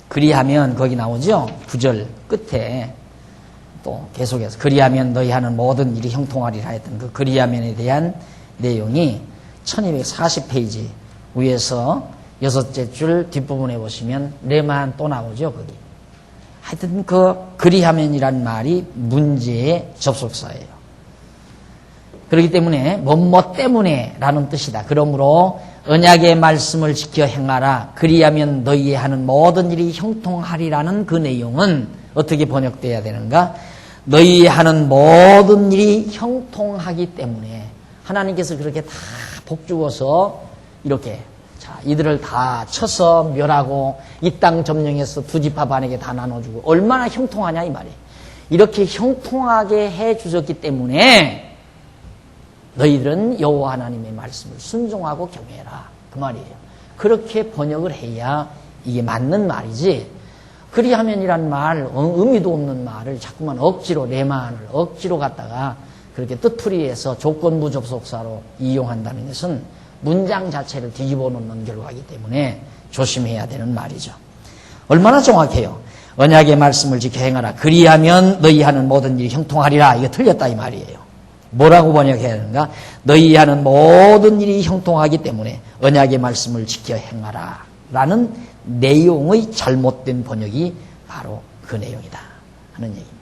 그리하면 거기 나오죠? 9절 끝에 또 계속해서 그리하면 너희 하는 모든 일이 형통하리라 했던 그 그리하면에 대한 내용이 1240페이지 위에서 6째 줄 뒷부분에 보시면 레만 또 나오죠, 거기. 하여튼 그 그리하면이란 말이 문제의 접속사예요. 그렇기 때문에 뭐뭐 때문에 라는 뜻이다. 그러므로 언약의 말씀을 지켜 행하라. 그리하면 너희의 하는 모든 일이 형통하리라는 그 내용은 어떻게 번역돼야 되는가? 너희 하는 모든 일이 형통하기 때문에 하나님께서 그렇게 다 복주어서 이렇게 자 이들을 다 쳐서 멸하고 이 땅 점령해서 두 지파 반에게 다 나눠주고 얼마나 형통하냐 이 말이에요. 이렇게 형통하게 해 주셨기 때문에 너희들은 여호와 하나님의 말씀을 순종하고 경외해라 그 말이에요. 그렇게 번역을 해야 이게 맞는 말이지. 그리하면이란 말, 의미도 없는 말을 자꾸만 억지로 레만을 억지로 갖다가 그렇게 뜻풀이해서 조건부 접속사로 이용한다는 것은 문장 자체를 뒤집어 놓는 결과이기 때문에 조심해야 되는 말이죠. 얼마나 정확해요. 언약의 말씀을 지켜 행하라. 그리하면 너희 하는 모든 일이 형통하리라. 이거 틀렸다 이 말이에요. 뭐라고 번역해야 되는가? 너희 하는 모든 일이 형통하기 때문에 언약의 말씀을 지켜 행하라. 라는 내용의 잘못된 번역이 바로 그 내용이다 하는 얘기입니다.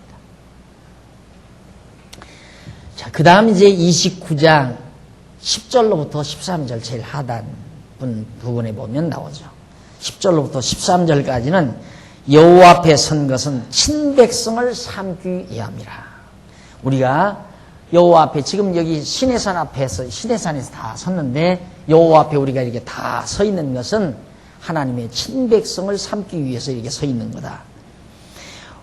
자, 그 다음 이제 29장 10절로부터 13절 제일 하단 부분에 보면 나오죠. 10절로부터 13절까지는 여호와 앞에 선 것은 친백성을 삼기 위함이라. 우리가 여호와 앞에 지금 여기 시내산 앞에서 시내산에서 다 섰는데 여호와 앞에 우리가 이렇게 다 서 있는 것은 하나님의 친백성을 삼기 위해서 이렇게 서 있는 거다.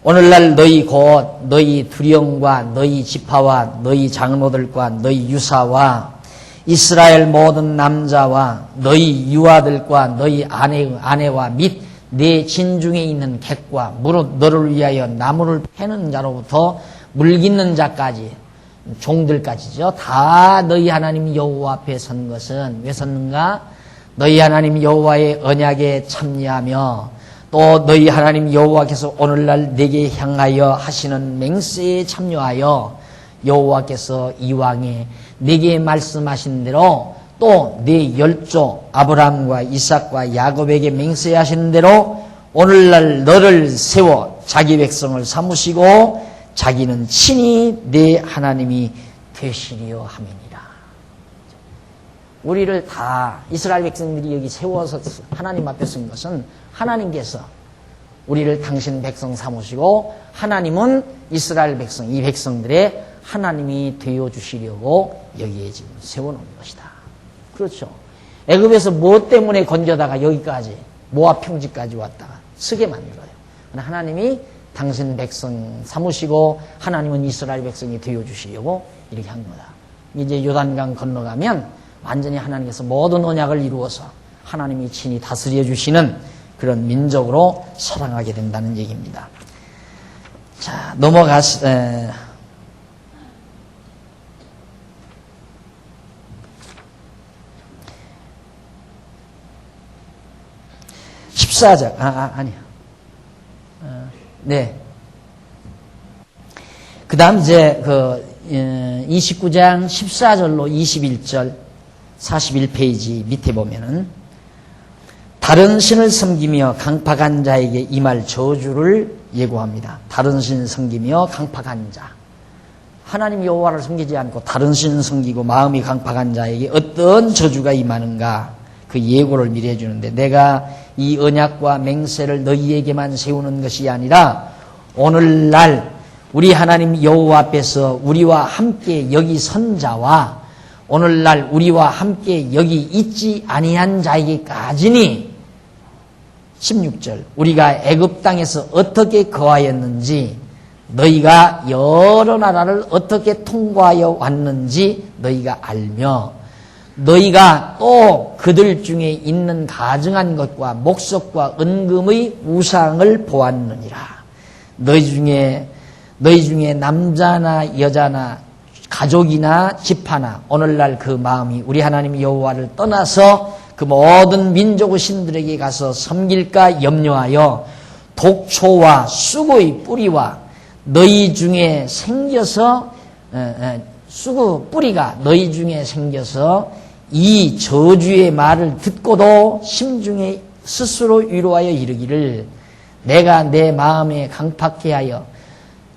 오늘날 너희 곧 너희 두령과 너희 지파와 너희 장로들과 너희 유사와 이스라엘 모든 남자와 너희 유아들과 너희 아내와 및 내 진중에 있는 객과 무릇 너를 위하여 나무를 패는 자로부터 물깃는 자까지 종들까지죠. 다 너희 하나님 여호와 앞에 선 것은 왜 섰는가? 너희 하나님 여호와의 언약에 참여하며 또 너희 하나님 여호와께서 오늘날 내게 향하여 하시는 맹세에 참여하여 여호와께서 이왕에 내게 말씀하신 대로 또 네 열조 아브라함과 이삭과 야곱에게 맹세하신 대로 오늘날 너를 세워 자기 백성을 삼으시고 자기는 친히 내 하나님이 되시리요 함이니라. 우리를 다 이스라엘 백성들이 여기 세워서 하나님 앞에 쓴 것은 하나님께서 우리를 당신 백성 삼으시고 하나님은 이스라엘 백성, 이 백성들의 하나님이 되어주시려고 여기에 지금 세워놓은 것이다. 그렇죠. 애굽에서 무엇 때문에 건져다가 여기까지 모압 평지까지 왔다가 서게 만들어요. 하나님이 당신 백성 삼으시고 하나님은 이스라엘 백성이 되어주시려고 이렇게 한 거다. 이제 요단강 건너가면 완전히 하나님께서 모든 언약을 이루어서 하나님이 친히 다스려 주시는 그런 민족으로 살아가게 된다는 얘기입니다. 자, 14절. 아니요. 네. 그 다음 이제 29장 14절로 21절 41페이지 밑에 보면은 다른 신을 섬기며 강팍한 자에게 임할 저주를 예고합니다. 다른 신을 섬기며 강팍한 자. 하나님 여호와를 섬기지 않고 다른 신을 섬기고 마음이 강팍한 자에게 어떤 저주가 임하는가 그 예고를 미리 해주는데 내가 이 언약과 맹세를 너희에게만 세우는 것이 아니라 오늘날 우리 하나님 여호와 앞에서 우리와 함께 여기 선 자와 오늘날 우리와 함께 여기 있지 아니한 자에게까지니 16절 우리가 애굽 땅에서 어떻게 거하였는지 너희가 여러 나라를 어떻게 통과하여 왔는지 너희가 알며 너희가 또 그들 중에 있는 가증한 것과 목석과 은금의 우상을 보았느니라. 너희 중에 남자나 여자나 가족이나 집하나 오늘날 그 마음이 우리 하나님 여호와를 떠나서 그 모든 민족의 신들에게 가서 섬길까 염려하여 독초와 쑥의 뿌리와 너희 중에 생겨서 쑥의 뿌리가 너희 중에 생겨서 이 저주의 말을 듣고도 심중에 스스로 위로하여 이르기를 내가 내 마음에 강팍해 하여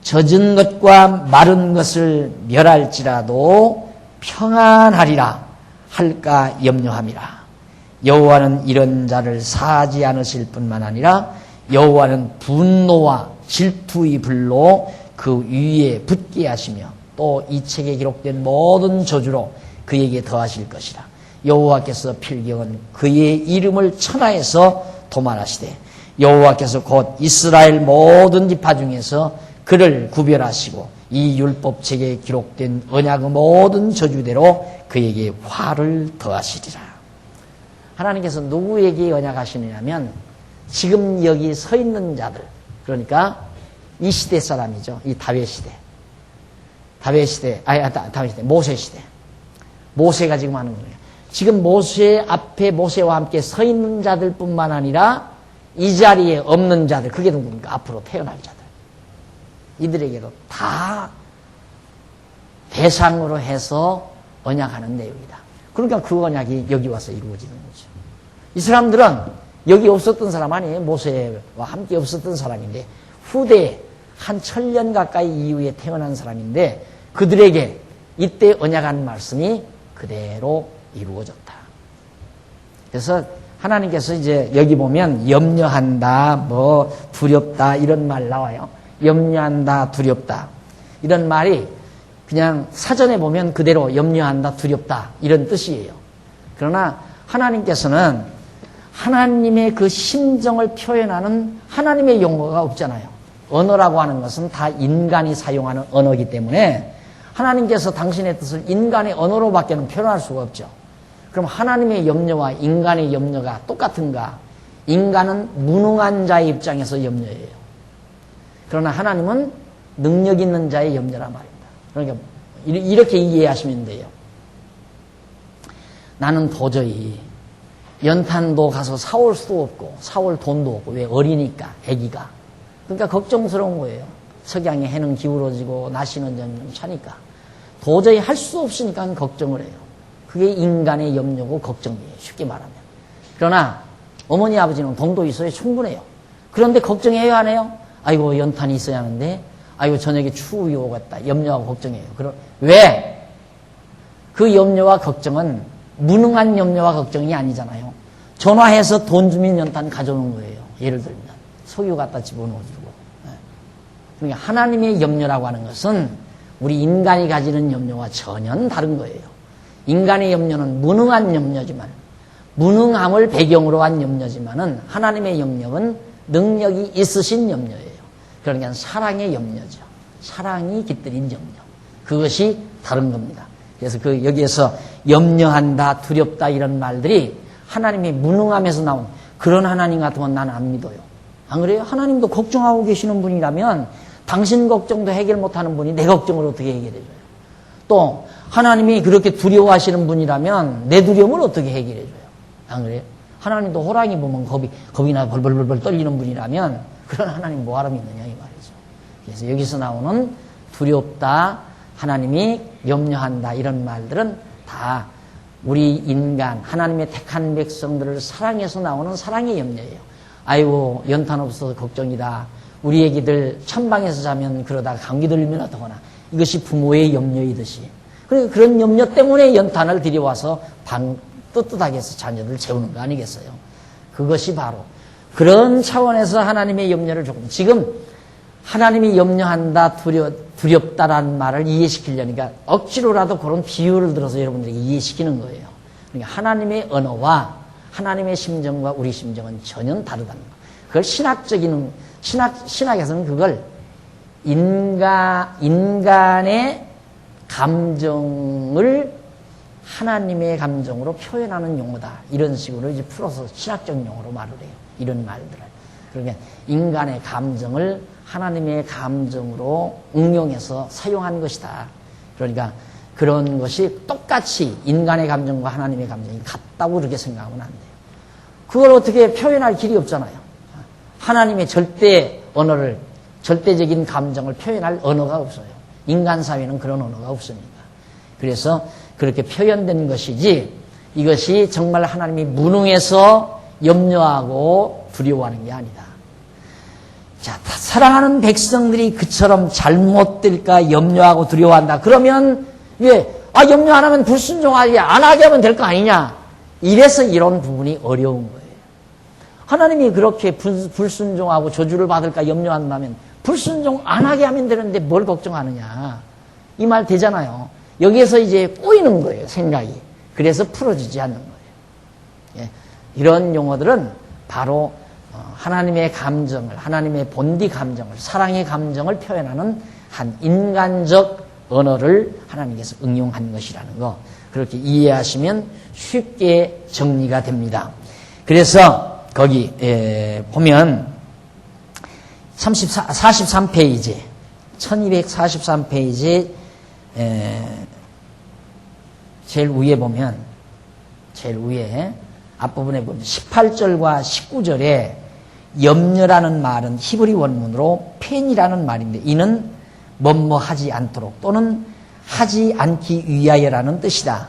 젖은 것과 마른 것을 멸할지라도 평안하리라 할까 염려함이라. 여호와는 이런 자를 사하지 않으실 뿐만 아니라 여호와는 분노와 질투의 불로 그 위에 붙게 하시며 또 이 책에 기록된 모든 저주로 그에게 더하실 것이라. 여호와께서 필경은 그의 이름을 천하에서 도말하시되 여호와께서 곧 이스라엘 모든 지파 중에서 그를 구별하시고 이 율법책에 기록된 언약의 모든 저주대로 그에게 화를 더하시리라. 하나님께서 누구에게 언약하시느냐면 지금 여기 서 있는 자들, 그러니까 이 시대 사람이죠. 이 다윗 시대, 모세 시대. 모세가 지금 하는 거예요. 지금 모세 앞에 모세와 함께 서 있는 자들뿐만 아니라 이 자리에 없는 자들, 그게 누굽니까? 앞으로 태어날 자들. 이들에게도 다 대상으로 해서 언약하는 내용이다. 그러니까 그 언약이 여기 와서 이루어지는 거죠. 이 사람들은 여기 없었던 사람 아니에요. 모세와 함께 없었던 사람인데 후대에 한 1000년 가까이 이후에 태어난 사람인데 그들에게 이때 언약한 말씀이 그대로 이루어졌다. 그래서 하나님께서 이제 여기 보면 염려한다, 뭐 두렵다 이런 말 나와요. 염려한다, 두렵다 이런 말이 그냥 사전에 보면 그대로 염려한다, 두렵다 이런 뜻이에요. 그러나 하나님께서는 하나님의 그 심정을 표현하는 하나님의 용어가 없잖아요. 언어라고 하는 것은 다 인간이 사용하는 언어이기 때문에 하나님께서 당신의 뜻을 인간의 언어로밖에는 표현할 수가 없죠. 그럼 하나님의 염려와 인간의 염려가 똑같은가? 인간은 무능한 자의 입장에서 염려해요. 그러나 하나님은 능력 있는 자의 염려란 말입니다. 그러니까 이렇게 이해하시면 돼요. 나는 도저히 연탄도 가서 사올 수도 없고 사올 돈도 없고 왜 어리니까 아기가. 그러니까 걱정스러운 거예요. 석양에 해는 기울어지고 날씨는 점점 차니까 도저히 할 수 없으니까 걱정을 해요. 그게 인간의 염려고 걱정이에요. 쉽게 말하면. 그러나 어머니 아버지는 돈도 있어야 충분해요. 그런데 걱정해요 안 해요? 아이고 연탄이 있어야 하는데 아이고 저녁에 추위 오겠다. 염려하고 걱정해요. 왜? 그 염려와 걱정은 무능한 염려와 걱정이 아니잖아요. 전화해서 돈 주면 연탄 가져오는 거예요. 예를 들면 석유 갖다 집어넣어주고. 그러니까 하나님의 염려라고 하는 것은 우리 인간이 가지는 염려와 전혀 다른 거예요. 인간의 염려는 무능한 염려지만 무능함을 배경으로 한 염려지만은 하나님의 염려는 능력이 있으신 염려예요. 그러니까 사랑의 염려죠. 사랑이 깃들인 염려. 그것이 다른 겁니다. 그래서 여기에서 염려한다, 두렵다 이런 말들이 하나님의 무능함에서 나온 그런 하나님 같으면 나는 안 믿어요. 안 그래요? 하나님도 걱정하고 계시는 분이라면 당신 걱정도 해결 못하는 분이 내 걱정을 어떻게 해결해줘요? 또 하나님이 그렇게 두려워하시는 분이라면 내 두려움을 어떻게 해결해줘요? 안 그래요? 하나님도 호랑이 보면 겁이나 벌벌벌 떨리는 분이라면 그런 하나님 뭐하러 믿느냐 이 말이죠. 그래서 여기서 나오는 두렵다, 하나님이 염려한다 이런 말들은 다 우리 인간, 하나님의 택한 백성들을 사랑해서 나오는 사랑의 염려예요. 아이고 연탄 없어서 걱정이다. 우리 애기들 천방에서 자면 그러다가 감기 들리면 어떡하나. 이것이 부모의 염려이듯이. 그런 염려 때문에 연탄을 들여와서 뜨뜻하게 해서 자녀들 재우는 거 아니겠어요? 그것이 바로 그런 차원에서 하나님의 염려를 조금 지금 하나님이 염려한다, 두렵다라는 말을 이해시키려니까 억지로라도 그런 비유를 들어서 여러분들에게 이해시키는 거예요. 그러니까 하나님의 언어와 하나님의 심정과 우리 심정은 전혀 다르다는 거. 그걸 신학에서는 그걸 인간의 감정을 하나님의 감정으로 표현하는 용어다. 이런 식으로 이제 풀어서 신학적 용어로 말을 해요. 이런 말들을. 그러니까 인간의 감정을 하나님의 감정으로 응용해서 사용한 것이다. 그러니까 그런 것이 똑같이 인간의 감정과 하나님의 감정이 같다고 그렇게 생각하면 안 돼요. 그걸 어떻게 표현할 길이 없잖아요. 하나님의 절대적인 감정을 표현할 언어가 없어요. 인간 사회는 그런 언어가 없으니까. 그래서 그렇게 표현된 것이지 이것이 정말 하나님이 무능해서 염려하고 두려워하는 게 아니다. 자, 사랑하는 백성들이 그처럼 잘못될까 염려하고 두려워한다. 그러면 염려 안 하면 불순종하게 안 하게 하면 될 거 아니냐. 이래서 이런 부분이 어려운 거예요. 하나님이 그렇게 불순종하고 저주를 받을까 염려한다면 불순종 안 하게 하면 되는데 뭘 걱정하느냐. 이 말 되잖아요. 여기에서 이제 꼬이는 거예요, 생각이. 그래서 풀어지지 않는 거예요. 예, 이런 용어들은 바로 하나님의 감정을, 하나님의 본디 감정을, 사랑의 감정을 표현하는 한 인간적 언어를 하나님께서 응용한 것이라는 거. 그렇게 이해하시면 쉽게 정리가 됩니다. 그래서 거기 보면 43페이지 1243페이지 제일 위에 보면 제일 위에 앞부분에 보면 18절과 19절에 염려라는 말은 히브리 원문으로 펜이라는 말인데 이는 뭐뭐 하지 않도록 또는 하지 않기 위하여라는 뜻이다.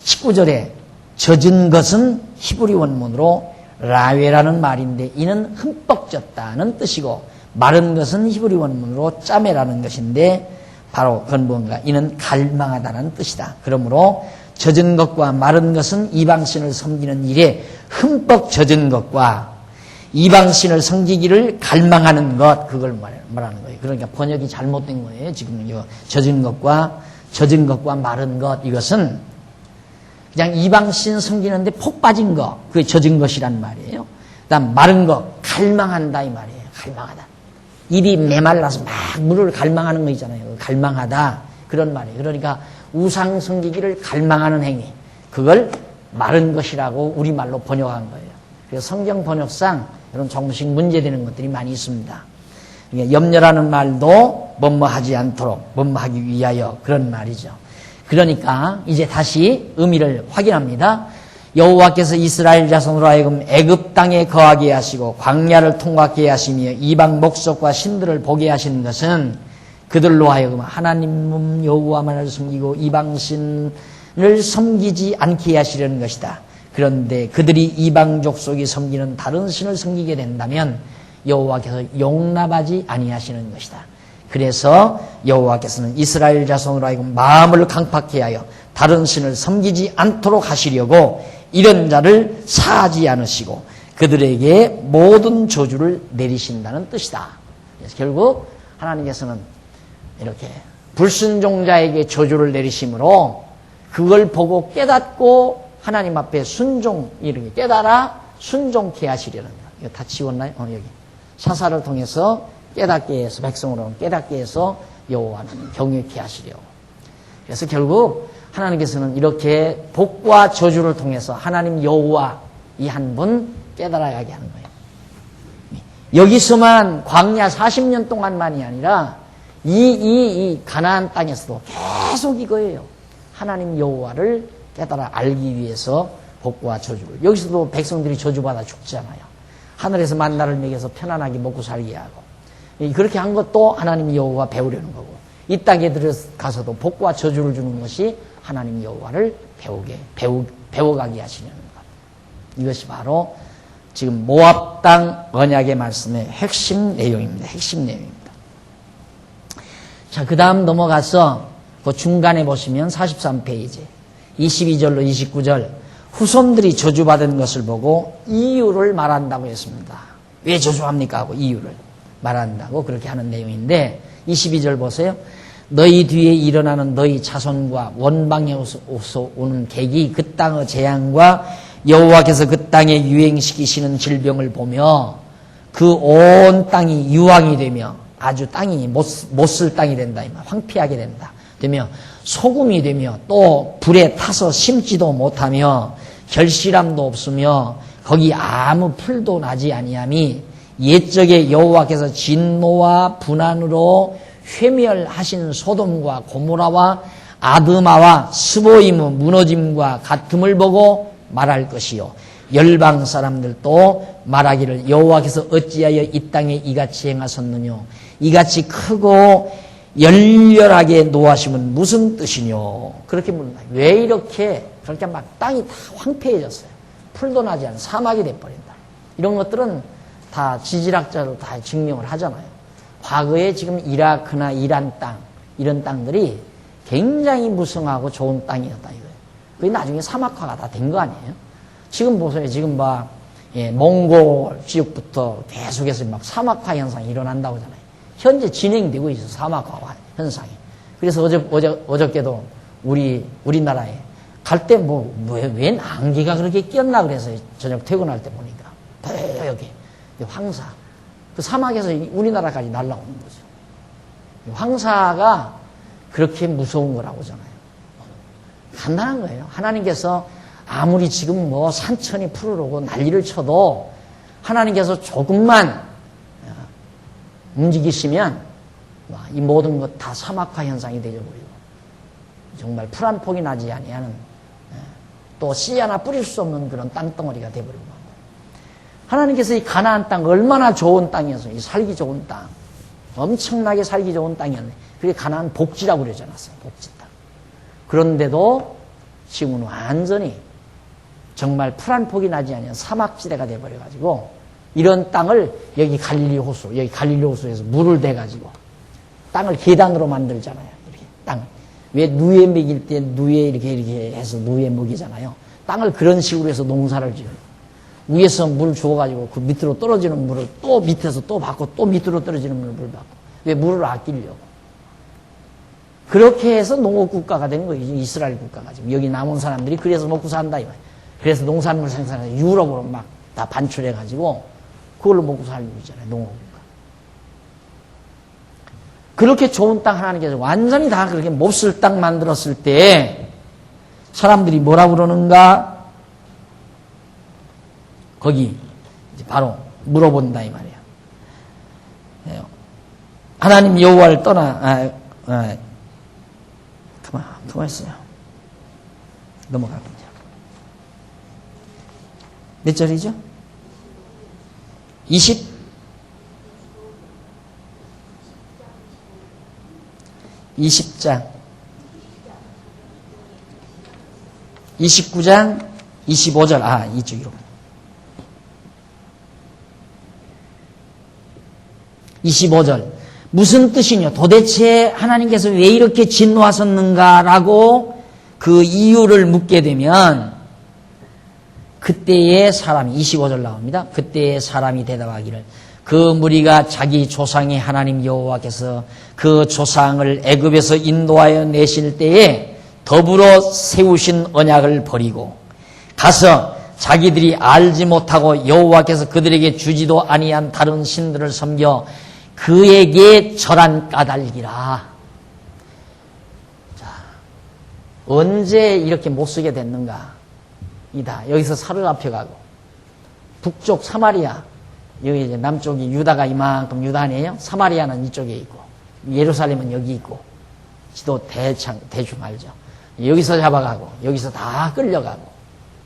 19절에 젖은 것은 히브리 원문으로 라웨라는 말인데 이는 흠뻑 젖다는 뜻이고 마른 것은 히브리 원문으로 짜메라는 것인데 바로 그건 뭔가 이는 갈망하다는 뜻이다. 그러므로 젖은 것과 마른 것은 이방신을 섬기는 일에 흠뻑 젖은 것과 이방신을 섬기기를 갈망하는 것 그걸 말하는 거예요. 그러니까 번역이 잘못된 거예요. 지금 이거 젖은 것과 마른 것 이것은 그냥 이방신 섬기는데 폭 빠진 것 그게 젖은 것이란 말이에요. 그다음 마른 것 갈망한다 이 말이에요. 갈망하다. 입이 메말라서 막 물을 갈망하는 거 있잖아요. 갈망하다 그런 말이에요. 그러니까 우상 섬기기를 갈망하는 행위 그걸 마른 것이라고 우리말로 번역한 거예요. 그래서 성경 번역상 이런 조금씩 문제되는 것들이 많이 있습니다. 그러니까 염려라는 말도 뭐뭐하지 않도록 뭐뭐하기 위하여 그런 말이죠. 그러니까 이제 다시 의미를 확인합니다. 여호와께서 이스라엘 자손으로 하여금 애굽 땅에 거하게 하시고 광야를 통과하게 하시며 이방 목석과 신들을 보게 하시는 것은 그들로 하여금 하나님 여호와만을 섬기고 이방신을 섬기지 않게 하시려는 것이다. 그런데 그들이 이방 족속이 섬기는 다른 신을 섬기게 된다면 여호와께서 용납하지 아니하시는 것이다. 그래서 여호와께서는 이스라엘 자손으로 하여금 마음을 강팍케 하여 다른 신을 섬기지 않도록 하시려고 이런 자를 사하지 않으시고 그들에게 모든 저주를 내리신다는 뜻이다. 그래서 결국 하나님께서는 이렇게 불순종자에게 저주를 내리심으로 그걸 보고 깨닫고 하나님 앞에 이렇게 깨달아 순종케 하시려는 것. 이거 다 지웠나요? 여기. 사사를 통해서 깨닫게 해서, 백성으로는 깨닫게 해서 여호와는 경외케 하시려고. 그래서 결국 하나님께서는 이렇게 복과 저주를 통해서 하나님 여호와 이 한 분 깨달아야 하게 하는 거예요. 여기서만 광야 40년 동안만이 아니라 이 가나안 땅에서도 계속 이거예요. 하나님 여호와를 깨달아 알기 위해서 복과 저주를. 여기서도 백성들이 저주받아 죽잖아요. 하늘에서 만나를 먹여서 편안하게 먹고 살게 하고. 그렇게 한 것도 하나님 여호와 배우려는 거고. 이 땅에 들어가서도 복과 저주를 주는 것이 하나님 여호와를 배워가게 하시려는 것. 이것이 바로 지금 모압 땅 언약의 말씀의 핵심 내용입니다. 핵심 내용입니다. 자, 그 다음 넘어가서 그 중간에 보시면 43페이지 22절로 29절 후손들이 저주받은 것을 보고 이유를 말한다고 했습니다. 왜 저주합니까? 하고 이유를 말한다고 그렇게 하는 내용인데 22절 보세요. 너희 뒤에 일어나는 너희 자손과 원방에서 오는 객이 그 땅의 재앙과 여호와께서 그 땅에 유행시키시는 질병을 보며 그 온 땅이 유황이 되며 아주 땅이 못 쓸 땅이 된다. 황폐하게 된다. 되며 소금이 되며 또 불에 타서 심지도 못하며 결실함도 없으며 거기 아무 풀도 나지 아니함이 옛적에 여호와께서 진노와 분한으로 회멸하신 소돔과 고모라와 아드마와 스보이무 무너짐과 같음을 보고 말할 것이요 열방 사람들도 말하기를 여호와께서 어찌하여 이 땅에 이같이 행하셨느뇨 이같이 크고 열렬하게 노하심은 무슨 뜻이뇨 그렇게 묻는다. 왜 이렇게 그렇게 막 땅이 다 황폐해졌어요. 풀도 나지 않은 사막이 돼버린다. 이런 것들은 다 지질학자도 다 증명을 하잖아요. 과거에 지금 이라크나 이란 땅 이런 땅들이 굉장히 무성하고 좋은 땅이었다 이거예요. 그게 나중에 사막화가 다 된 거 아니에요? 지금 보세요. 지금 몽골 지역부터 계속해서 막 사막화 현상이 일어난다고 하잖아요. 현재 진행되고 있어요. 사막화 현상이. 그래서 어저께도 우리나라에 갈 때 웬 안개가 그렇게 꼈나 그래서 저녁 퇴근할 때 보니까 여기 황사. 그 사막에서 우리나라까지 날아오는 거죠. 황사가 그렇게 무서운 거라고 하잖아요. 간단한 거예요. 하나님께서 아무리 지금 산천이 푸르르고 난리를 쳐도 하나님께서 조금만 움직이시면 이 모든 것 다 사막화 현상이 되어버리고 정말 풀 한 폭이 나지 아니하는 또 씨 하나 뿌릴 수 없는 그런 땅덩어리가 돼버리고 만 하나님께서 이 가나안 땅 얼마나 좋은 땅이었어요. 이 살기 좋은 땅. 엄청나게 살기 좋은 땅이었네. 그게 가나안 복지라고 그러지 않았어요. 복지 땅. 그런데도 지금은 완전히 정말 풀 한 폭이 나지 않은 사막지대가 돼버려가지고 이런 땅을 여기 갈릴리 호수, 여기 갈릴리 호수에서 물을 대가지고 땅을 계단으로 만들잖아요. 이렇게 땅. 왜 누에 먹일 때 누에 이렇게 해서 누에 먹이잖아요. 땅을 그런 식으로 해서 농사를 지어요. 위에서 물 주어가지고 그 밑으로 떨어지는 물을 또 밑에서 또 받고 또 밑으로 떨어지는 물을 받고. 왜 물을 아끼려고. 그렇게 해서 농업국가가 된 거예요. 이스라엘 국가가 지금. 여기 남은 사람들이 그래서 먹고 산다. 이 말이에요. 그래서 농산물 생산해서 유럽으로 막 다 반출해가지고 그걸로 먹고 살고 있잖아요. 농업국가. 그렇게 좋은 땅 하나님께서 완전히 다 그렇게 몹쓸 땅 만들었을 때 사람들이 뭐라고 그러는가? 거기 이제 바로 물어본다 이 말이에요. 하나님 여호와를 떠나 가만 있어요. 넘어가군요. 몇 절이죠? 20장 29장 25절 이쪽으로 25절 무슨 뜻이냐 도대체 하나님께서 왜 이렇게 진노하셨는가라고 그 이유를 묻게 되면 그때의 사람이 25절 나옵니다. 그때의 사람이 대답하기를 그 무리가 자기 조상의 하나님 여호와께서 그 조상을 애굽에서 인도하여 내실 때에 더불어 세우신 언약을 버리고 가서 자기들이 알지 못하고 여호와께서 그들에게 주지도 아니한 다른 신들을 섬겨 그에게 절한 까닭이라. 자, 언제 이렇게 못쓰게 됐는가? 이다. 여기서 살을 앞혀가고 북쪽 사마리아 여기 이제 남쪽이 유다가 이만큼 유다 아니에요? 사마리아는 이쪽에 있고 예루살렘은 여기 있고 지도 대충 알죠. 여기서 잡아가고 여기서 다 끌려가고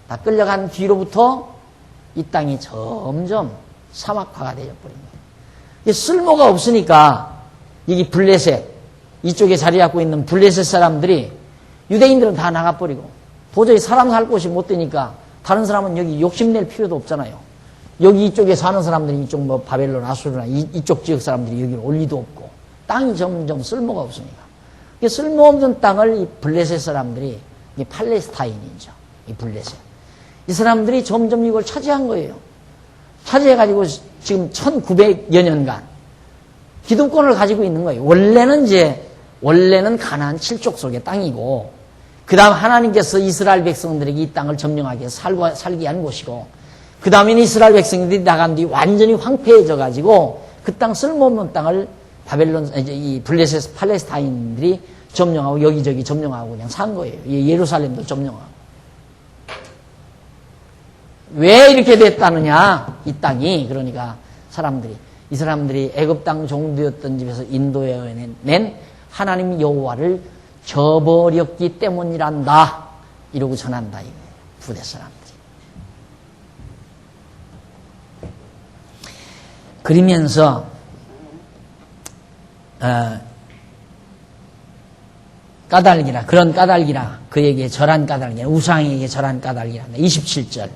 다 끌려간 뒤로부터 이 땅이 점점 사막화가 되어버린 거예요. 쓸모가 없으니까 여기 블레셋 이쪽에 자리 잡고 있는 블레셋 사람들이 유대인들은 다 나가버리고 도저히 사람 살 곳이 못 되니까 다른 사람은 여기 욕심낼 필요도 없잖아요. 여기 이쪽에 사는 사람들이 이쪽 뭐 바벨론, 아수르나 이쪽 지역 사람들이 여기를 올 리도 없고 땅이 점점 쓸모가 없으니까 쓸모없는 땅을 이 블레셋 사람들이 이 팔레스타인이죠. 이 블레셋. 이 사람들이 점점 이걸 차지한 거예요. 차지해가지고 지금 1900여 년간 기득권을 가지고 있는 거예요. 원래는 가나안 7족 속의 땅이고 그 다음 하나님께서 이스라엘 백성들에게 이 땅을 점령하게 살게 한 곳이고 그 다음에는 이스라엘 백성들이 나간 뒤 완전히 황폐해져 가지고 그 땅 쓸모없는 땅을 바벨론 이 블레셋 팔레스타인들이 점령하고 여기저기 점령하고 그냥 산 거예요. 예루살렘도 점령하고. 왜 이렇게 됐다느냐? 이 땅이 그러니까 이 사람들이 애굽 땅 종되었던 집에서 인도해 낸 하나님 여호와를 저버렸기 때문이란다. 이러고 전한다 이거예요. 부대 사람들이. 그러면서 까닭이라 그런 까닭이라 그에게 절한 까닭이라 우상에게 절한 까닭이라 27절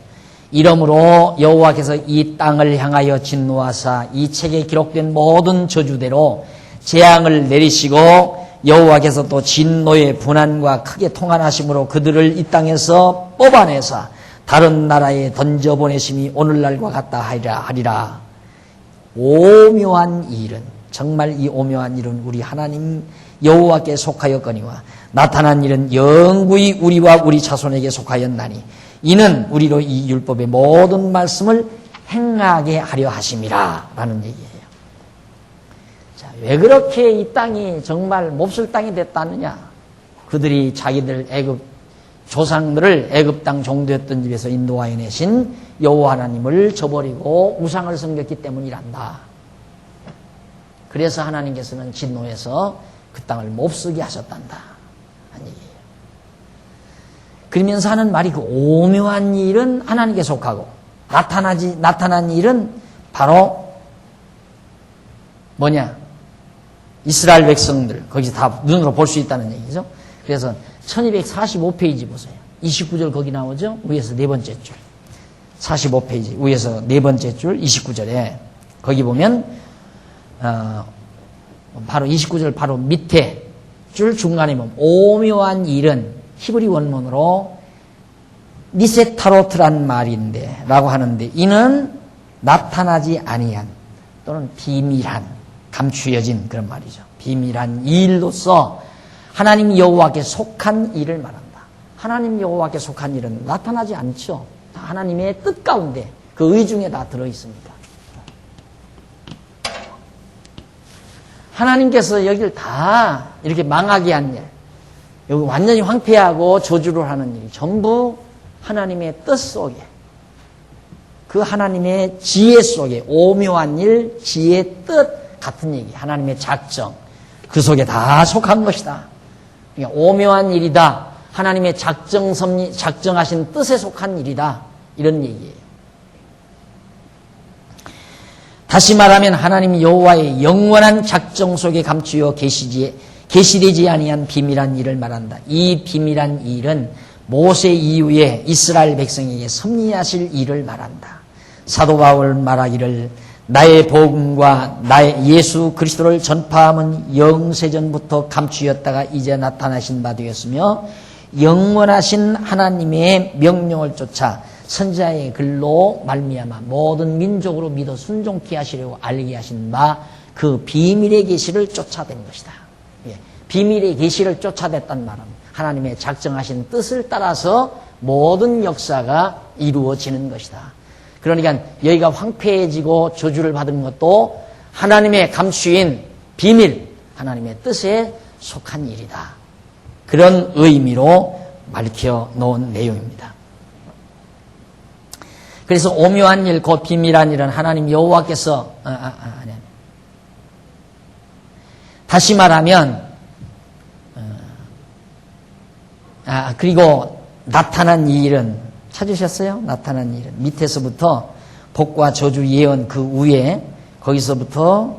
이러므로 여호와께서 이 땅을 향하여 진노하사 이 책에 기록된 모든 저주대로 재앙을 내리시고 여호와께서 또 진노의 분한과 크게 통한하심으로 그들을 이 땅에서 뽑아내사 다른 나라에 던져보내심이 오늘날과 같다 하리라. 오묘한 일은 정말 이 오묘한 일은 우리 하나님 여호와께 속하였거니와 나타난 일은 영구히 우리와 우리 자손에게 속하였나니 이는 우리로 이 율법의 모든 말씀을 행하게 하려 하심이라 라는 얘기예요. 자, 왜 그렇게 이 땅이 정말 몹쓸 땅이 됐다느냐? 그들이 자기들 조상들을 애굽 땅 종되었던 집에서 인도하여 내신 여호와 하나님을 저버리고 우상을 섬겼기 때문이란다. 그래서 하나님께서는 진노해서 그 땅을 몹쓰게 하셨단다. 한 얘기예요. 그러면서 하는 말이 그 오묘한 일은 하나님께 속하고 나타난 일은 바로 뭐냐? 이스라엘 백성들 거기서 다 눈으로 볼 수 있다는 얘기죠. 그래서 1245페이지 보세요. 29절 거기 나오죠? 위에서 네 번째 줄. 45페이지 위에서 네 번째 줄 29절에 거기 보면 바로 29절 바로 밑에 줄 중간에 보면 오묘한 일은 히브리 원문으로 니세타로트란 말인데 라고 하는데 이는 나타나지 아니한 또는 비밀한 감추어진 그런 말이죠. 비밀한 일로서 하나님 여호와께 속한 일을 말한다. 하나님 여호와께 속한 일은 나타나지 않죠. 다 하나님의 뜻 가운데 그 의중에 다 들어있습니다. 하나님께서 여기를 다 이렇게 망하게 한 일, 여기 완전히 황폐하고 저주를 하는 일이 전부 하나님의 뜻 속에, 그 하나님의 지혜 속에, 오묘한 일, 지혜, 뜻 같은 얘기, 하나님의 작정, 그 속에 다 속한 것이다. 그러니까 오묘한 일이다. 하나님의 작정하신 뜻에 속한 일이다. 이런 얘기예요. 다시 말하면 하나님 여호와의 영원한 작정 속에 감추어 계시되지 아니한 비밀한 일을 말한다. 이 비밀한 일은 모세 이후에 이스라엘 백성에게 섭리하실 일을 말한다. 사도 바울 말하기를 나의 복음과 나의 예수 그리스도를 전파함은 영세전부터 감추었다가 이제 나타나신 바 되었으며 영원하신 하나님의 명령을 쫓아 선지자의 글로 말미암아 모든 민족으로 믿어 순종케 하시려고 알게 하신 바 그 비밀의 계시를 쫓아낸 것이다. 비밀의 계시를 쫓아냈단 말은 하나님의 작정하신 뜻을 따라서 모든 역사가 이루어지는 것이다. 그러니까 여기가 황폐해지고 저주를 받은 것도 하나님의 감추인 비밀, 하나님의 뜻에 속한 일이다. 그런 의미로 밝혀 놓은 내용입니다. 그래서 오묘한 일, 곧 비밀한 일은 하나님 여호와께서 다시 말하면 그리고 나타난 이 일은 찾으셨어요? 나타난 일은 밑에서부터 복과 저주 예언 그 위에 거기서부터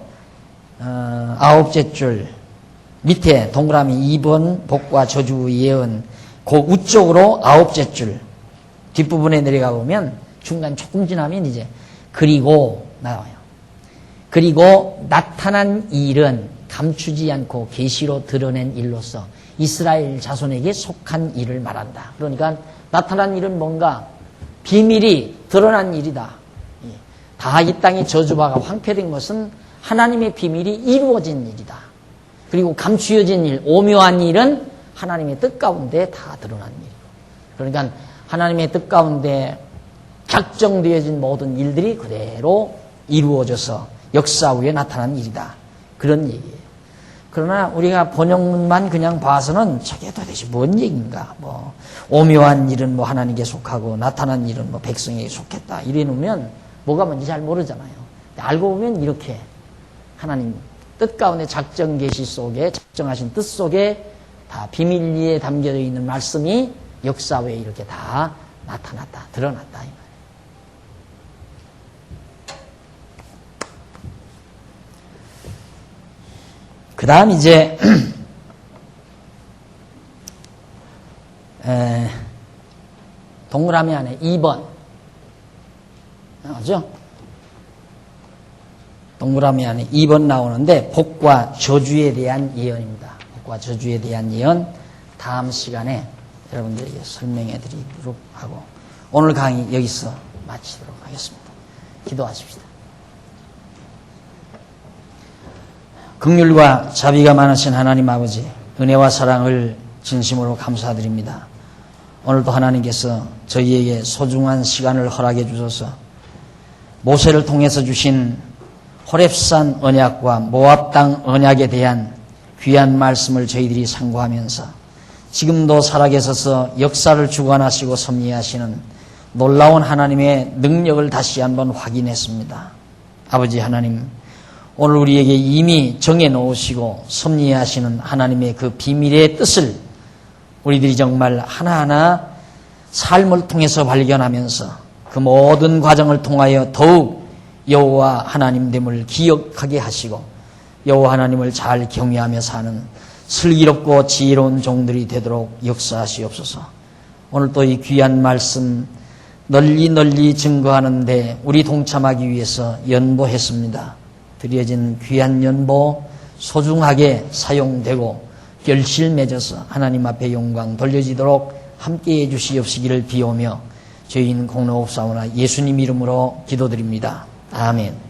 아홉째 줄 밑에 동그라미 2번 복과 저주 예언 그 우쪽으로 아홉째 줄 뒷부분에 내려가 보면 중간 조금 지나면 이제 그리고 나와요. 그리고 나타난 일은 감추지 않고 계시로 드러낸 일로서 이스라엘 자손에게 속한 일을 말한다. 그러니까 나타난 일은 뭔가 비밀이 드러난 일이다. 다 이 땅이 저주받아 황폐된 것은 하나님의 비밀이 이루어진 일이다. 그리고 감추어진 일, 오묘한 일은 하나님의 뜻 가운데 다 드러난 일이고. 그러니까 하나님의 뜻 가운데 작정되어진 모든 일들이 그대로 이루어져서 역사 위에 나타난 일이다. 그런 얘기예요. 그러나 우리가 번역문만 그냥 봐서는 저게 도대체 뭔 얘기인가? 뭐 오묘한 일은 뭐 하나님께 속하고 나타난 일은 뭐 백성에게 속했다. 이래 놓으면 뭐가 뭔지 잘 모르잖아요. 알고 보면 이렇게 하나님 뜻 가운데 작정 계시 속에 작정하신 뜻 속에 다 비밀리에 담겨져 있는 말씀이 역사 외에 이렇게 다 나타났다, 드러났다 이 말이에요. 그 다음 이제 동그라미 안에 2번 나오죠? 동그라미 안에 2번 나오는데 복과 저주에 대한 예언입니다. 복과 저주에 대한 예언 다음 시간에 여러분들에게 설명해 드리도록 하고 오늘 강의 여기서 마치도록 하겠습니다. 기도하십시다. 긍휼과 자비가 많으신 하나님 아버지, 은혜와 사랑을 진심으로 감사드립니다. 오늘도 하나님께서 저희에게 소중한 시간을 허락해 주셔서 모세를 통해서 주신 호렙산 언약과 모압 땅 언약에 대한 귀한 말씀을 저희들이 상고하면서 지금도 살아계셔서 역사를 주관하시고 섭리하시는 놀라운 하나님의 능력을 다시 한번 확인했습니다. 아버지 하나님, 오늘 우리에게 이미 정해놓으시고 섭리하시는 하나님의 그 비밀의 뜻을 우리들이 정말 하나하나 삶을 통해서 발견하면서 그 모든 과정을 통하여 더욱 여호와 하나님됨을 기억하게 하시고 여호와 하나님을 잘 경외하며 사는 슬기롭고 지혜로운 종들이 되도록 역사하시옵소서. 오늘 또 이 귀한 말씀 널리 증거하는데 우리 동참하기 위해서 연보했습니다. 드려진 귀한 연보 소중하게 사용되고 결실 맺어서 하나님 앞에 영광 돌려지도록 함께해 주시옵시기를 비오며 죄인 공로옵사오나 예수님 이름으로 기도드립니다. 아멘.